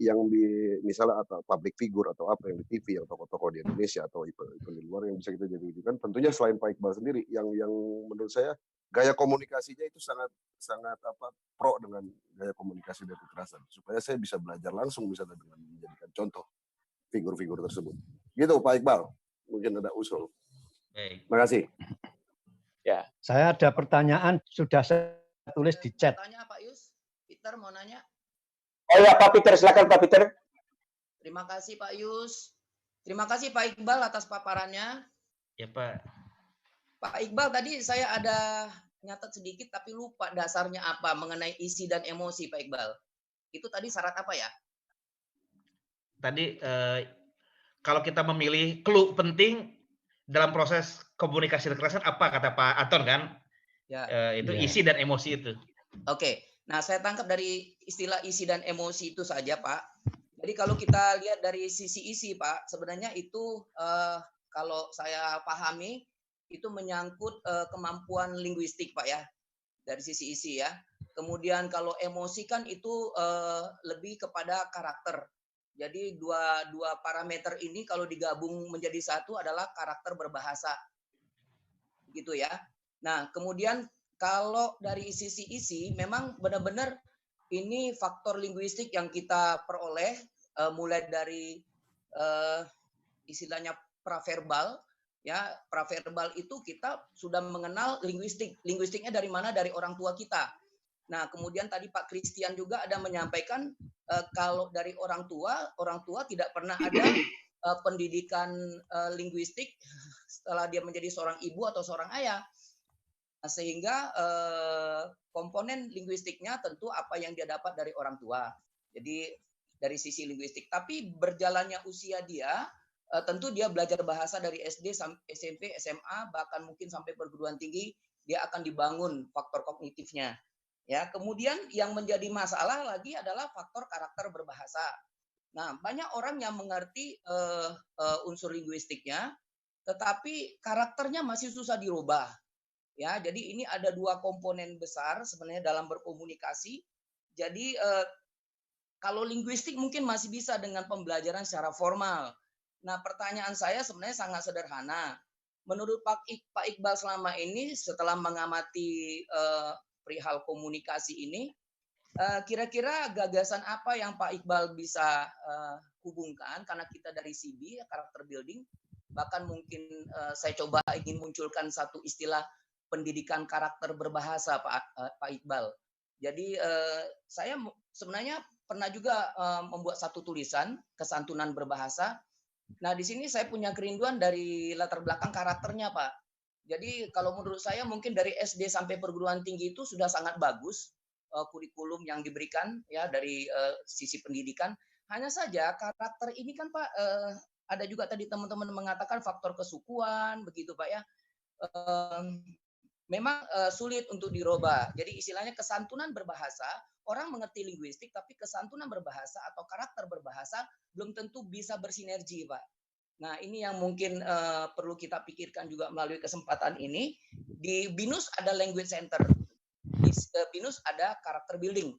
yang di misalnya atau public figure atau apa yang di TV, yang tokoh-tokoh di Indonesia atau event di luar yang bisa kita jadikan, tentunya selain Pak Iqbal sendiri yang menurut saya gaya komunikasinya itu sangat pro dengan gaya komunikasi dan kekerasan, supaya saya bisa belajar langsung misalnya dengan menjadikan contoh figur-figur tersebut. Gitu Pak Iqbal, mungkin ada usul. Terima kasih. Ya, saya ada pertanyaan sudah saya tulis di chat. Tanya Pak Yus, Peter mau nanya. Oh ya Pak Peter, silakan Pak Peter. Terima kasih Pak Yus. Terima kasih Pak Iqbal atas paparannya. Ya Pak. Pak Iqbal, tadi saya ada nyatat sedikit tapi lupa dasarnya apa mengenai isi dan emosi Pak Iqbal. Itu tadi syarat apa ya? Tadi kalau kita memilih clue penting dalam proses komunikasi kekerasan apa kata Pak Anton kan? Ya. Itu isi dan emosi itu. Oke. Nah, saya tangkap dari istilah isi dan emosi itu saja, Pak. Jadi kalau kita lihat dari sisi isi, Pak, sebenarnya itu kalau saya pahami itu menyangkut kemampuan linguistik, Pak ya, dari sisi isi ya. Kemudian kalau emosi kan itu lebih kepada karakter. Jadi dua parameter ini kalau digabung menjadi satu adalah karakter berbahasa, gitu ya. Nah, kemudian kalau dari sisi isi, memang benar-benar ini faktor linguistik yang kita peroleh, mulai dari istilahnya praverbal, ya praverbal itu kita sudah mengenal linguistik. Linguistiknya dari mana? Dari orang tua kita. Nah, kemudian tadi Pak Christian juga ada menyampaikan kalau dari orang tua tidak pernah ada pendidikan linguistik setelah dia menjadi seorang ibu atau seorang ayah. Sehingga komponen linguistiknya tentu apa yang dia dapat dari orang tua. Jadi dari sisi linguistik. Tapi berjalannya usia dia, tentu dia belajar bahasa dari SD, SMP, SMA, bahkan mungkin sampai perguruan tinggi, dia akan dibangun faktor kognitifnya. Ya, kemudian yang menjadi masalah lagi adalah faktor karakter berbahasa. Nah, banyak orang yang mengerti unsur linguistiknya, tetapi karakternya masih susah dirubah. Ya, jadi ini ada dua komponen besar sebenarnya dalam berkomunikasi. Jadi kalau linguistik mungkin masih bisa dengan pembelajaran secara formal. Nah, pertanyaan saya sebenarnya sangat sederhana. Menurut Pak Iqbal selama ini setelah mengamati perihal komunikasi ini, kira-kira gagasan apa yang Pak Iqbal bisa hubungkan, karena kita dari CB, karakter building, bahkan mungkin saya coba ingin munculkan satu istilah pendidikan karakter berbahasa Pak Iqbal. Jadi saya sebenarnya pernah juga membuat satu tulisan kesantunan berbahasa. Nah, di sini saya punya kerinduan dari latar belakang karakternya, Pak. Jadi kalau menurut saya mungkin dari SD sampai perguruan tinggi itu sudah sangat bagus kurikulum yang diberikan ya dari sisi pendidikan. Hanya saja karakter ini kan Pak ada juga tadi teman-teman mengatakan faktor kesukuan begitu Pak ya. Memang sulit untuk dirubah. Jadi istilahnya kesantunan berbahasa, orang mengerti linguistik, tapi kesantunan berbahasa atau karakter berbahasa belum tentu bisa bersinergi, Pak. Nah, ini yang mungkin perlu kita pikirkan juga melalui kesempatan ini. Di BINUS ada language center, di BINUS ada karakter building.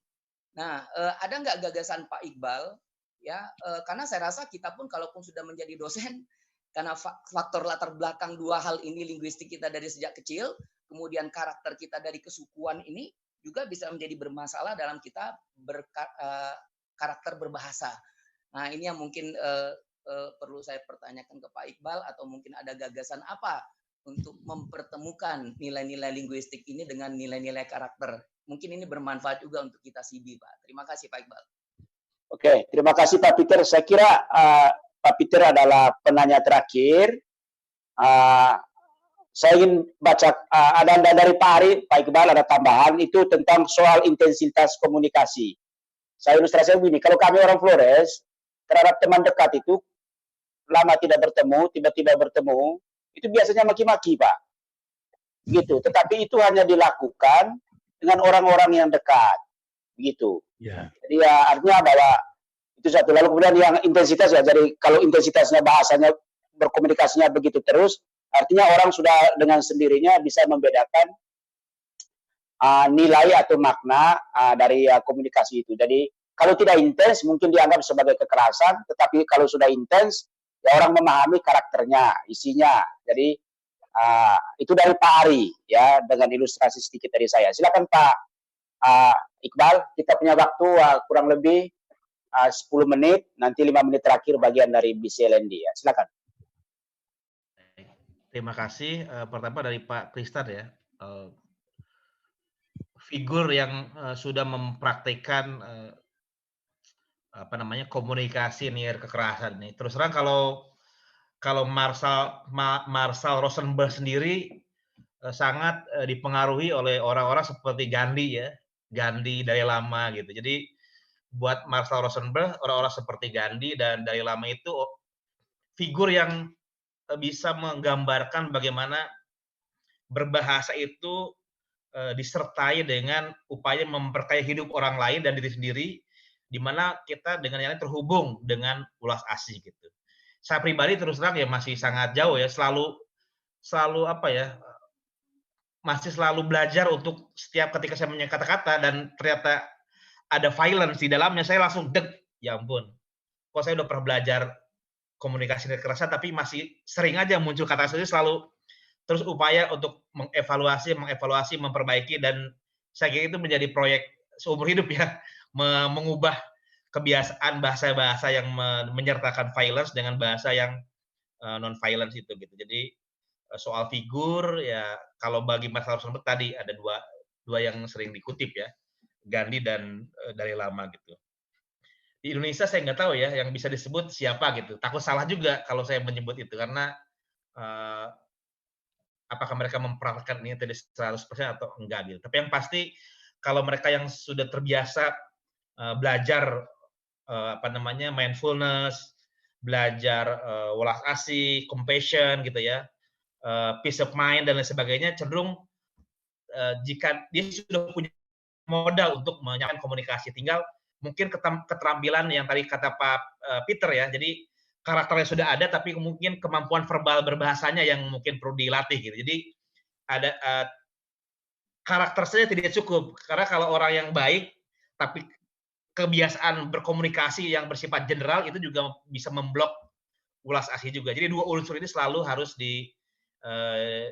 Nah, ada nggak gagasan Pak Iqbal? Ya, karena saya rasa kita pun kalaupun sudah menjadi dosen, karena faktor latar belakang dua hal ini linguistik kita dari sejak kecil, kemudian karakter kita dari kesukuan ini juga bisa menjadi bermasalah dalam kita karakter berbahasa. Nah, ini yang mungkin perlu saya pertanyakan ke Pak Iqbal, atau mungkin ada gagasan apa untuk mempertemukan nilai-nilai linguistik ini dengan nilai-nilai karakter. Mungkin ini bermanfaat juga untuk kita CB, Pak. Terima kasih, Pak Iqbal. Oke, terima kasih Pak Peter. Saya kira Pak Peter adalah penanya terakhir. Saya ingin baca ada dari Pak Ari, Pak Iqbal ada tambahan itu tentang soal intensitas komunikasi. Saya ilustrasikan begini, kalau kami orang Flores terhadap teman dekat itu lama tidak bertemu, tiba-tiba bertemu, itu biasanya maki-maki Pak. Gitu. Tetapi itu hanya dilakukan dengan orang-orang yang dekat. Begitu. Yeah. Jadi ya artinya bahwa itu satu. Lalu kemudian yang intensitas ya, jadi kalau intensitasnya bahasanya berkomunikasinya begitu terus, artinya orang sudah dengan sendirinya bisa membedakan nilai atau makna dari komunikasi itu. Jadi Kalau tidak intens mungkin dianggap sebagai kekerasan, tetapi kalau sudah intens ya orang memahami karakternya, isinya. Jadi itu dari Pak Ari ya, dengan ilustrasi sedikit dari saya. Silakan Pak Iqbal, kita punya waktu kurang lebih 10 menit, nanti 5 menit terakhir bagian dari BCLND ya. Silakan. Terima kasih. Pertama dari Pak Kristan ya, figur yang sudah mempraktekkan komunikasi near kekerasan nih. Terus terang kalau Marshall Rosenberg sendiri sangat dipengaruhi oleh orang-orang seperti Gandhi ya, Gandhi dari lama gitu. Jadi buat Marshall Rosenberg, orang-orang seperti Gandhi dan Dalai Lama itu figur yang bisa menggambarkan bagaimana berbahasa itu disertai dengan upaya memperkaya hidup orang lain dan diri sendiri, di mana kita dengan yang lain terhubung dengan ulas asih gitu. Saya pribadi terus terang ya masih sangat jauh ya, selalu masih selalu belajar untuk setiap ketika saya punya kata-kata dan ternyata ada violence di dalamnya, saya langsung ya ampun, kok saya udah pernah belajar komunikasi kekerasan tapi masih sering aja muncul kata asli, selalu terus upaya untuk mengevaluasi, memperbaiki, dan saya kira itu menjadi proyek seumur hidup ya, mengubah kebiasaan bahasa-bahasa yang menyertakan violence dengan bahasa yang non-violence itu gitu. Jadi soal figur ya, kalau bagi Mas Rosenberg tadi ada dua yang sering dikutip ya, Gandhi dan Dalai Lama gitu. Di Indonesia saya nggak tahu ya yang bisa disebut siapa gitu. Takut salah juga kalau saya menyebut itu, karena apakah mereka mempraktikkan ini tadi 100% atau enggak gitu. Tapi yang pasti kalau mereka yang sudah terbiasa belajar mindfulness, belajar welas asih, compassion gitu ya, peace of mind dan lain sebagainya, cenderung jika dia sudah punya modal untuk menyampaikan komunikasi, tinggal mungkin keterampilan yang tadi kata Pak Peter ya, jadi karakternya sudah ada tapi mungkin kemampuan verbal berbahasanya yang mungkin perlu dilatih gitu. Jadi ada karakter saja tidak cukup, karena kalau orang yang baik tapi kebiasaan berkomunikasi yang bersifat general itu juga bisa memblok ulas asih juga. Jadi dua unsur ini selalu harus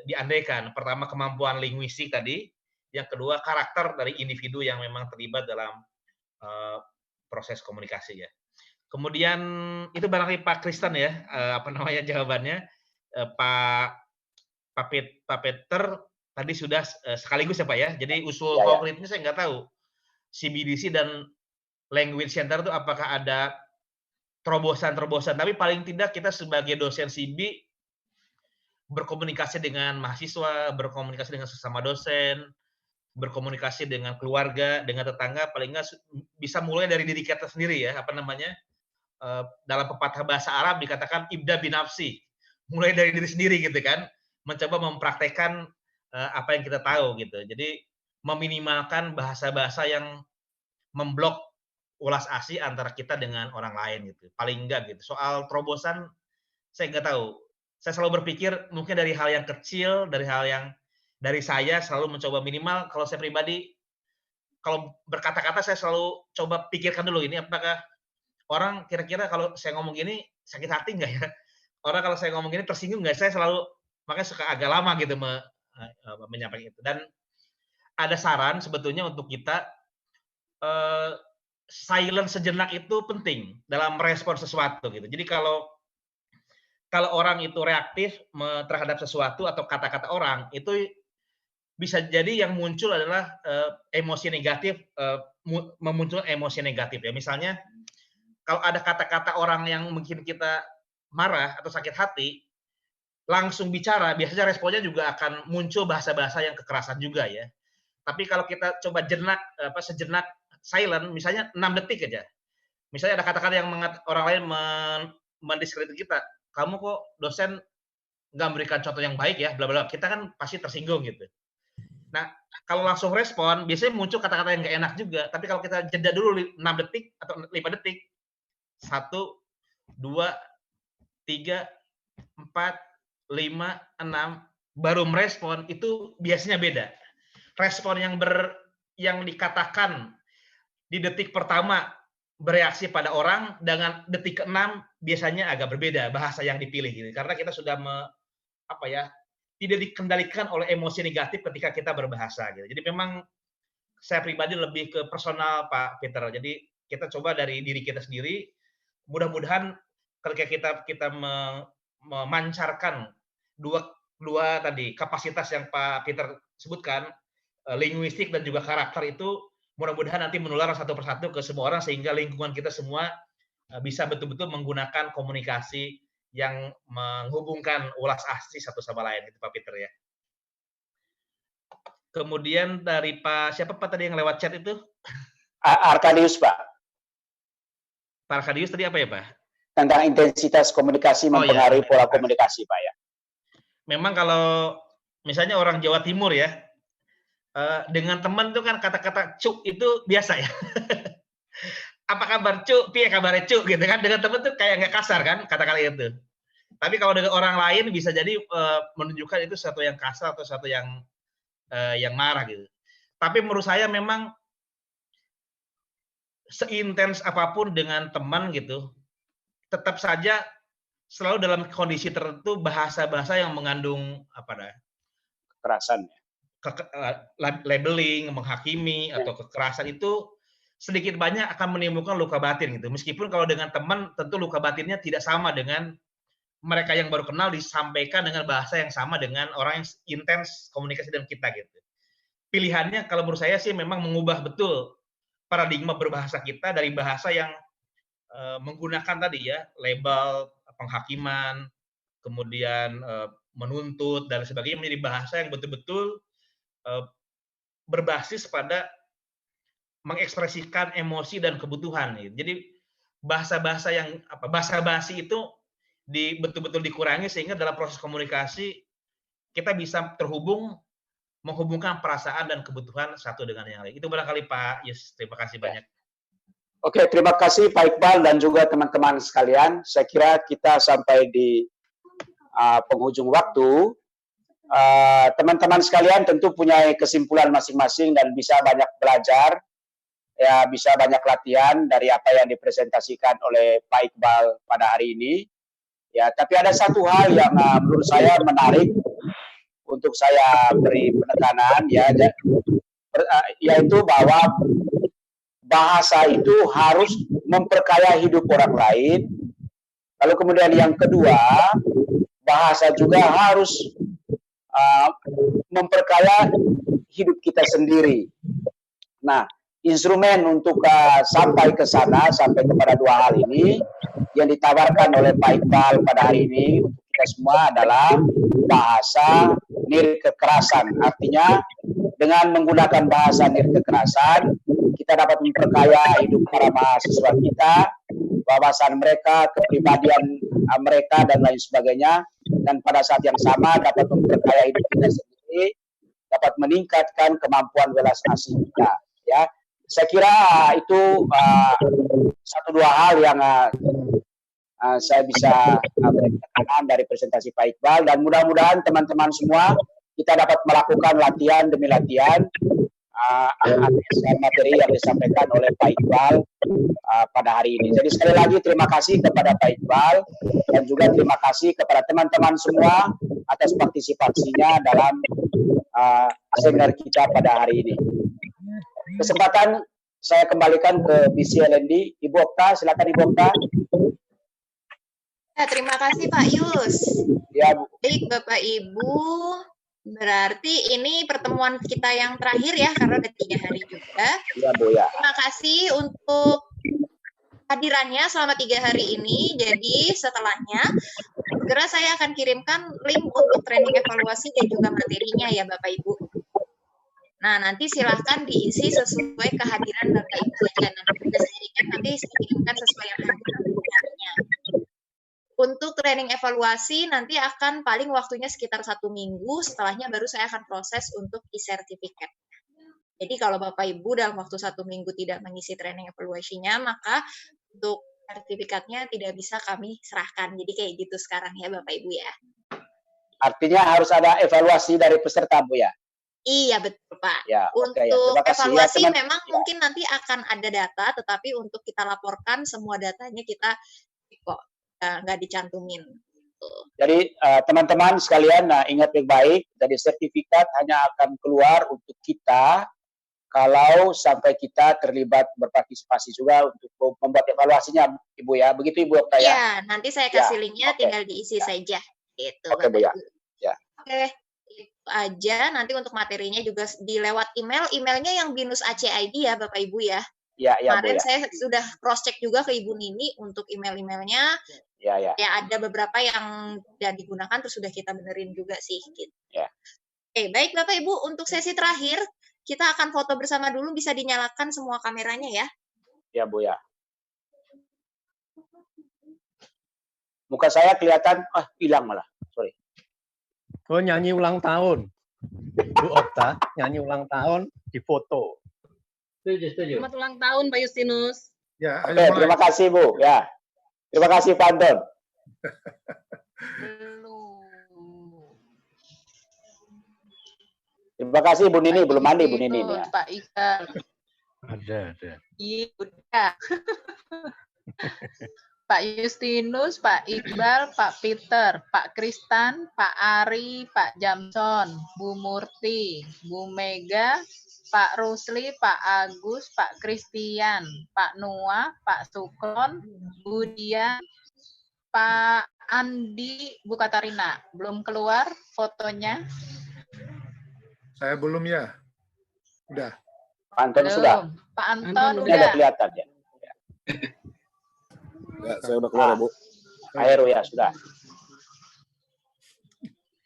diandaikan. Pertama kemampuan linguistik tadi, yang kedua karakter dari individu yang memang terlibat dalam proses komunikasi ya. Kemudian itu barangkali Pak Kristan ya, jawabannya. Pak Peter tadi sudah sekaligus ya Pak ya. Jadi usul konkretnya saya nggak tahu. CBDC dan Language Center itu apakah ada terobosan-terobosan, tapi paling tidak kita sebagai dosen CB berkomunikasi dengan mahasiswa, berkomunikasi dengan sesama dosen, berkomunikasi dengan keluarga, dengan tetangga, paling nggak bisa mulai dari diri kita sendiri ya, dalam pepatah bahasa Arab dikatakan ibda binafsi, mulai dari diri sendiri gitu kan, mencoba mempraktekkan apa yang kita tahu gitu. Jadi meminimalkan bahasa-bahasa yang memblok ulas asih antara kita dengan orang lain gitu, paling enggak gitu. Soal terobosan saya nggak tahu. Saya selalu berpikir mungkin dari hal yang kecil, dari saya selalu mencoba minimal. Kalau saya pribadi, kalau berkata-kata saya selalu coba pikirkan dulu, ini apakah orang kira-kira kalau saya ngomong gini sakit hati nggak ya? Orang kalau saya ngomong gini tersinggung nggak? Saya selalu, makanya suka agak lama gitu menyampaikan itu. Dan ada saran sebetulnya untuk kita, silent sejenak itu penting dalam merespon sesuatu gitu. Jadi kalau orang itu reaktif terhadap sesuatu atau kata-kata orang, itu bisa jadi yang muncul adalah emosi negatif, memunculkan emosi negatif ya. Misalnya kalau ada kata-kata orang yang mungkin kita marah atau sakit hati, langsung bicara, biasanya responnya juga akan muncul bahasa-bahasa yang kekerasan juga ya. Tapi kalau kita coba sejenak silent, misalnya 6 detik aja. Misalnya ada kata-kata yang orang lain mendiskredit kita, kamu kok dosen nggak memberikan contoh yang baik ya, bla bla. Kita kan pasti tersinggung gitu. Nah, kalau langsung respon, biasanya muncul kata-kata yang nggak enak juga. Tapi kalau kita jeda dulu 6 detik atau 5 detik, 1, 2, 3, 4, 5, 6, baru merespon, itu biasanya beda. Respon yang dikatakan di detik pertama bereaksi pada orang dengan detik ke-6 biasanya agak berbeda bahasa yang dipilih gitu. Karena kita sudah tidak dikendalikan oleh emosi negatif ketika kita berbahasa gitu. Jadi memang saya pribadi lebih ke personal Pak Peter. Jadi kita coba dari diri kita sendiri. Mudah-mudahan ketika kita memancarkan dua tadi kapasitas yang Pak Peter sebutkan, linguistik dan juga karakter itu, mudah-mudahan nanti menular satu persatu ke semua orang sehingga lingkungan kita semua bisa betul-betul menggunakan komunikasi yang menghubungkan ulas asli satu sama lain, gitu Pak Peter ya. Kemudian dari siapa Pak tadi yang lewat chat itu? Arkadius Pak. Pak Arkadius tadi apa ya Pak? Tentang intensitas komunikasi mempengaruhi pola komunikasi Pak ya. Memang kalau misalnya orang Jawa Timur ya, dengan teman itu kan kata-kata cuk itu biasa ya. Apa kabar cuk? Piye kabarnya cuk gitu kan. Dengan teman tuh kayak nggak kasar kan kata-kata itu. Tapi kalau dengan orang lain bisa jadi menunjukkan itu sesuatu yang kasar atau sesuatu yang marah gitu. Tapi menurut saya memang seintens apapun dengan teman gitu, tetap saja selalu dalam kondisi tertentu bahasa-bahasa yang mengandung kekerasan, labeling, menghakimi atau kekerasan itu sedikit banyak akan menimbulkan luka batin gitu. Meskipun kalau dengan teman tentu luka batinnya tidak sama dengan mereka yang baru kenal disampaikan dengan bahasa yang sama dengan orang yang intens komunikasi dengan kita gitu. Pilihannya kalau menurut saya sih memang mengubah betul paradigma berbahasa kita dari bahasa yang menggunakan tadi ya label, penghakiman, kemudian menuntut dan sebagainya menjadi bahasa yang betul-betul berbasis pada mengekspresikan emosi dan kebutuhan. Jadi bahasa-bahasa yang basa-basi itu betul-betul dikurangi sehingga dalam proses komunikasi kita bisa menghubungkan perasaan dan kebutuhan satu dengan yang lain. Itu barangkali Pak Yus. Terima kasih banyak. Oke, terima kasih Pak Iqbal dan juga teman-teman sekalian. Saya kira kita sampai di penghujung waktu. Teman-teman sekalian tentu punya kesimpulan masing-masing dan bisa banyak belajar, ya bisa banyak latihan dari apa yang dipresentasikan oleh Pak Iqbal pada hari ini. Ya, tapi ada satu hal yang menurut saya menarik untuk saya beri penekanan ya, yaitu bahwa bahasa itu harus memperkaya hidup orang lain. Lalu kemudian yang kedua, bahasa juga harus memperkaya hidup kita sendiri. Nah, instrumen untuk sampai ke sana, sampai kepada dua hal ini yang ditawarkan oleh Pak Iqbal pada hari ini untuk kita semua adalah bahasa nirkekerasan. Artinya dengan menggunakan bahasa nirkekerasan, kita dapat memperkaya hidup para mahasiswa kita, wawasan mereka, kepribadian mereka, dan lain sebagainya. Dan pada saat yang sama dapat memperkaya hidup kita sendiri, dapat meningkatkan kemampuan welas asih kita. Ya, saya kira itu satu dua hal yang saya bisa berikan dari presentasi Pak Iqbal, dan mudah-mudahan teman-teman semua kita dapat melakukan latihan demi latihan materi yang disampaikan oleh Pak Iqbal pada hari ini. Jadi sekali lagi terima kasih kepada Pak Iqbal dan juga terima kasih kepada teman-teman semua atas partisipasinya dalam seminar kita pada hari ini. Kesempatan saya kembalikan ke BC LND. Ibu Okta, silakan Ibu Okta. Ya, terima kasih Pak Yus. Ya, Bu. Baik Bapak Ibu, berarti ini pertemuan kita yang terakhir ya, karena udah 3 hari juga. Ya, Bu, ya. Terima kasih untuk hadirannya selama 3 hari ini. Jadi setelahnya segera saya akan kirimkan link untuk training evaluasi dan juga materinya ya Bapak Ibu. Nah, nanti silahkan diisi sesuai kehadiran Bapak Ibu aja. Nanti saya kirimkan sesuai yang hadirannya. Untuk training evaluasi nanti akan paling waktunya sekitar 1 minggu, setelahnya baru saya akan proses untuk e-sertifikat. Jadi kalau Bapak Ibu dalam waktu 1 minggu tidak mengisi training evaluasinya, maka untuk sertifikatnya tidak bisa kami serahkan. Jadi kayak gitu sekarang ya Bapak Ibu ya. Artinya harus ada evaluasi dari peserta Bu ya? Iya betul Pak. Ya, oke, ya. Untuk Terima kasih ya, evaluasi teman. memang mungkin nanti akan ada data, tetapi untuk kita laporkan semua datanya kita kok nggak dicantumin. Jadi teman-teman sekalian, ingat baik-baik, jadi sertifikat hanya akan keluar untuk kita kalau sampai kita terlibat berpartisipasi juga untuk membuat evaluasinya, Ibu ya. Begitu Ibu Okta ya? Iya, nanti saya kasih linknya, tinggal diisi saja. Gitu, Oke Bu ya. Ya. Oke, itu aja. Nanti untuk materinya juga dilewat email. Emailnya yang BINUS ACID ya Bapak Ibu ya. Ya, ya, Kemarin Bu, ya. saya sudah cross check juga ke Ibu Nini untuk email-emailnya. Ya, ya. Ya ada beberapa yang tidak digunakan terus sudah kita benerin juga sih. Gitu. Ya. Oke, baik Bapak Ibu, untuk sesi terakhir kita akan foto bersama dulu, bisa dinyalakan semua kameranya ya. Ya Bu ya. Muka saya kelihatan, hilang malah, sorry. Oh, nyanyi ulang tahun. Bu Okta, nyanyi ulang tahun di foto. Setuju. Selamat ulang tahun Pak Justinus. Ya, Oke, terima kasih Bu. Ya. Terima kasih Pak Anton. Terima kasih Bu Nini, belum mandi Bu Nini ya. Pak Iqbal. Ada. Iya, udah. Pak Justinus, Pak Iqbal, Pak Peter, Pak Kristan, Pak Ari, Pak Jamson, Bu Murti, Bu Mega, Pak Rusli, Pak Agus, Pak Kristian, Pak Noah, Pak Sukron, Bu Dian, Pak Andi, Bu Katarina. Belum keluar fotonya? Saya belum ya. Udah. Pak Anton Belum. sudah. Pak Anton Ini ada udah. kelihatan ya. Ya, saya udah keluar ya, Bu. Aero ya, sudah.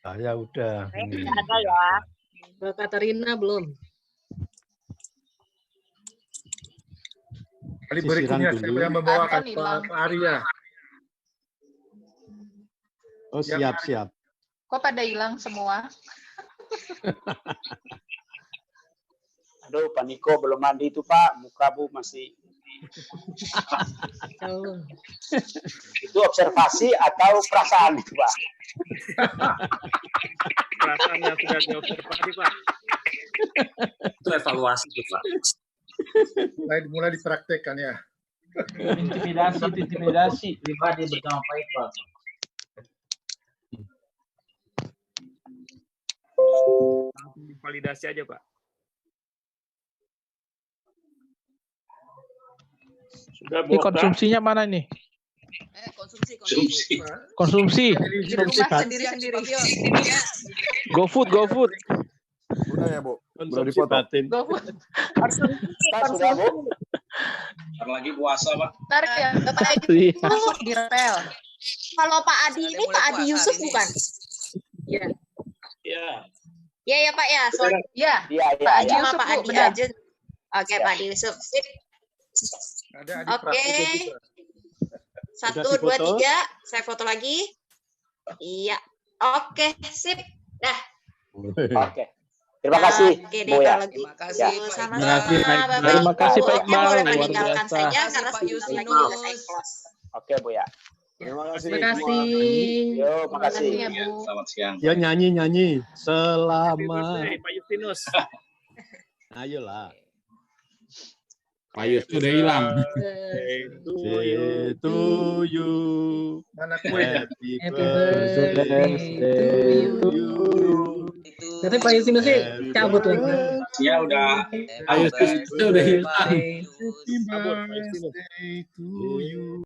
Saya udah. Ada ya. Mbak Katarina belum. Kali berikutnya saya yang membawakan Pak Arya. Oh, siap. Kok pada hilang semua? Aduh, Pak Niko belum mandi itu Pak, muka Bu masih. Itu observasi atau perasaan itu Pak? Perasaan yang sudah diobservasi Pak. Itu evaluasi itu Pak. Mulai dipraktekkan ya. Intimidasi pribadi bersama Pak Iqbal. Langsung divalidasi aja Pak. Ini konsumsinya mana nih? Konsumsi. Sendiri-sendiri. GoFood. Udah ya, Bu. Udah dipoto. Sudah, Bu. Ntar lagi puasa, Pak. Ntar ya, Bapak Adi masuk di repel. Kalau Pak Adi ini Pak Adi Yusuf bukan? Iya. Iya. Iya ya Pak ya. Iya. Pak Adi sama Pak Adi aja. Oke, Pak Adi Yusuf. Sip. Oke. 1, 2, 3. Saya foto lagi. Iya. Oke, sip. Dah. Oke. Terima kasih, Bu ya. Terima kasih. Sama-sama, Terima kasih Pak Iqbal. Boleh Luar meninggalkan biasa. saja karena sebentar lagi udah saya close. Oke, Bu ya. Terima kasih. Terima kasih. Yo, makasih. Ya, Bu. Selamat siang. Ya nyanyi. Selamat. Pak Justinus. Ayolah. Pak Yus udah hilang. To you. Mana kuenya? Happy birthday to you. Tapi Pak Justinus sih cabut lagi. Ya udah. Pak Yus udah hilang. Happy birthday to you.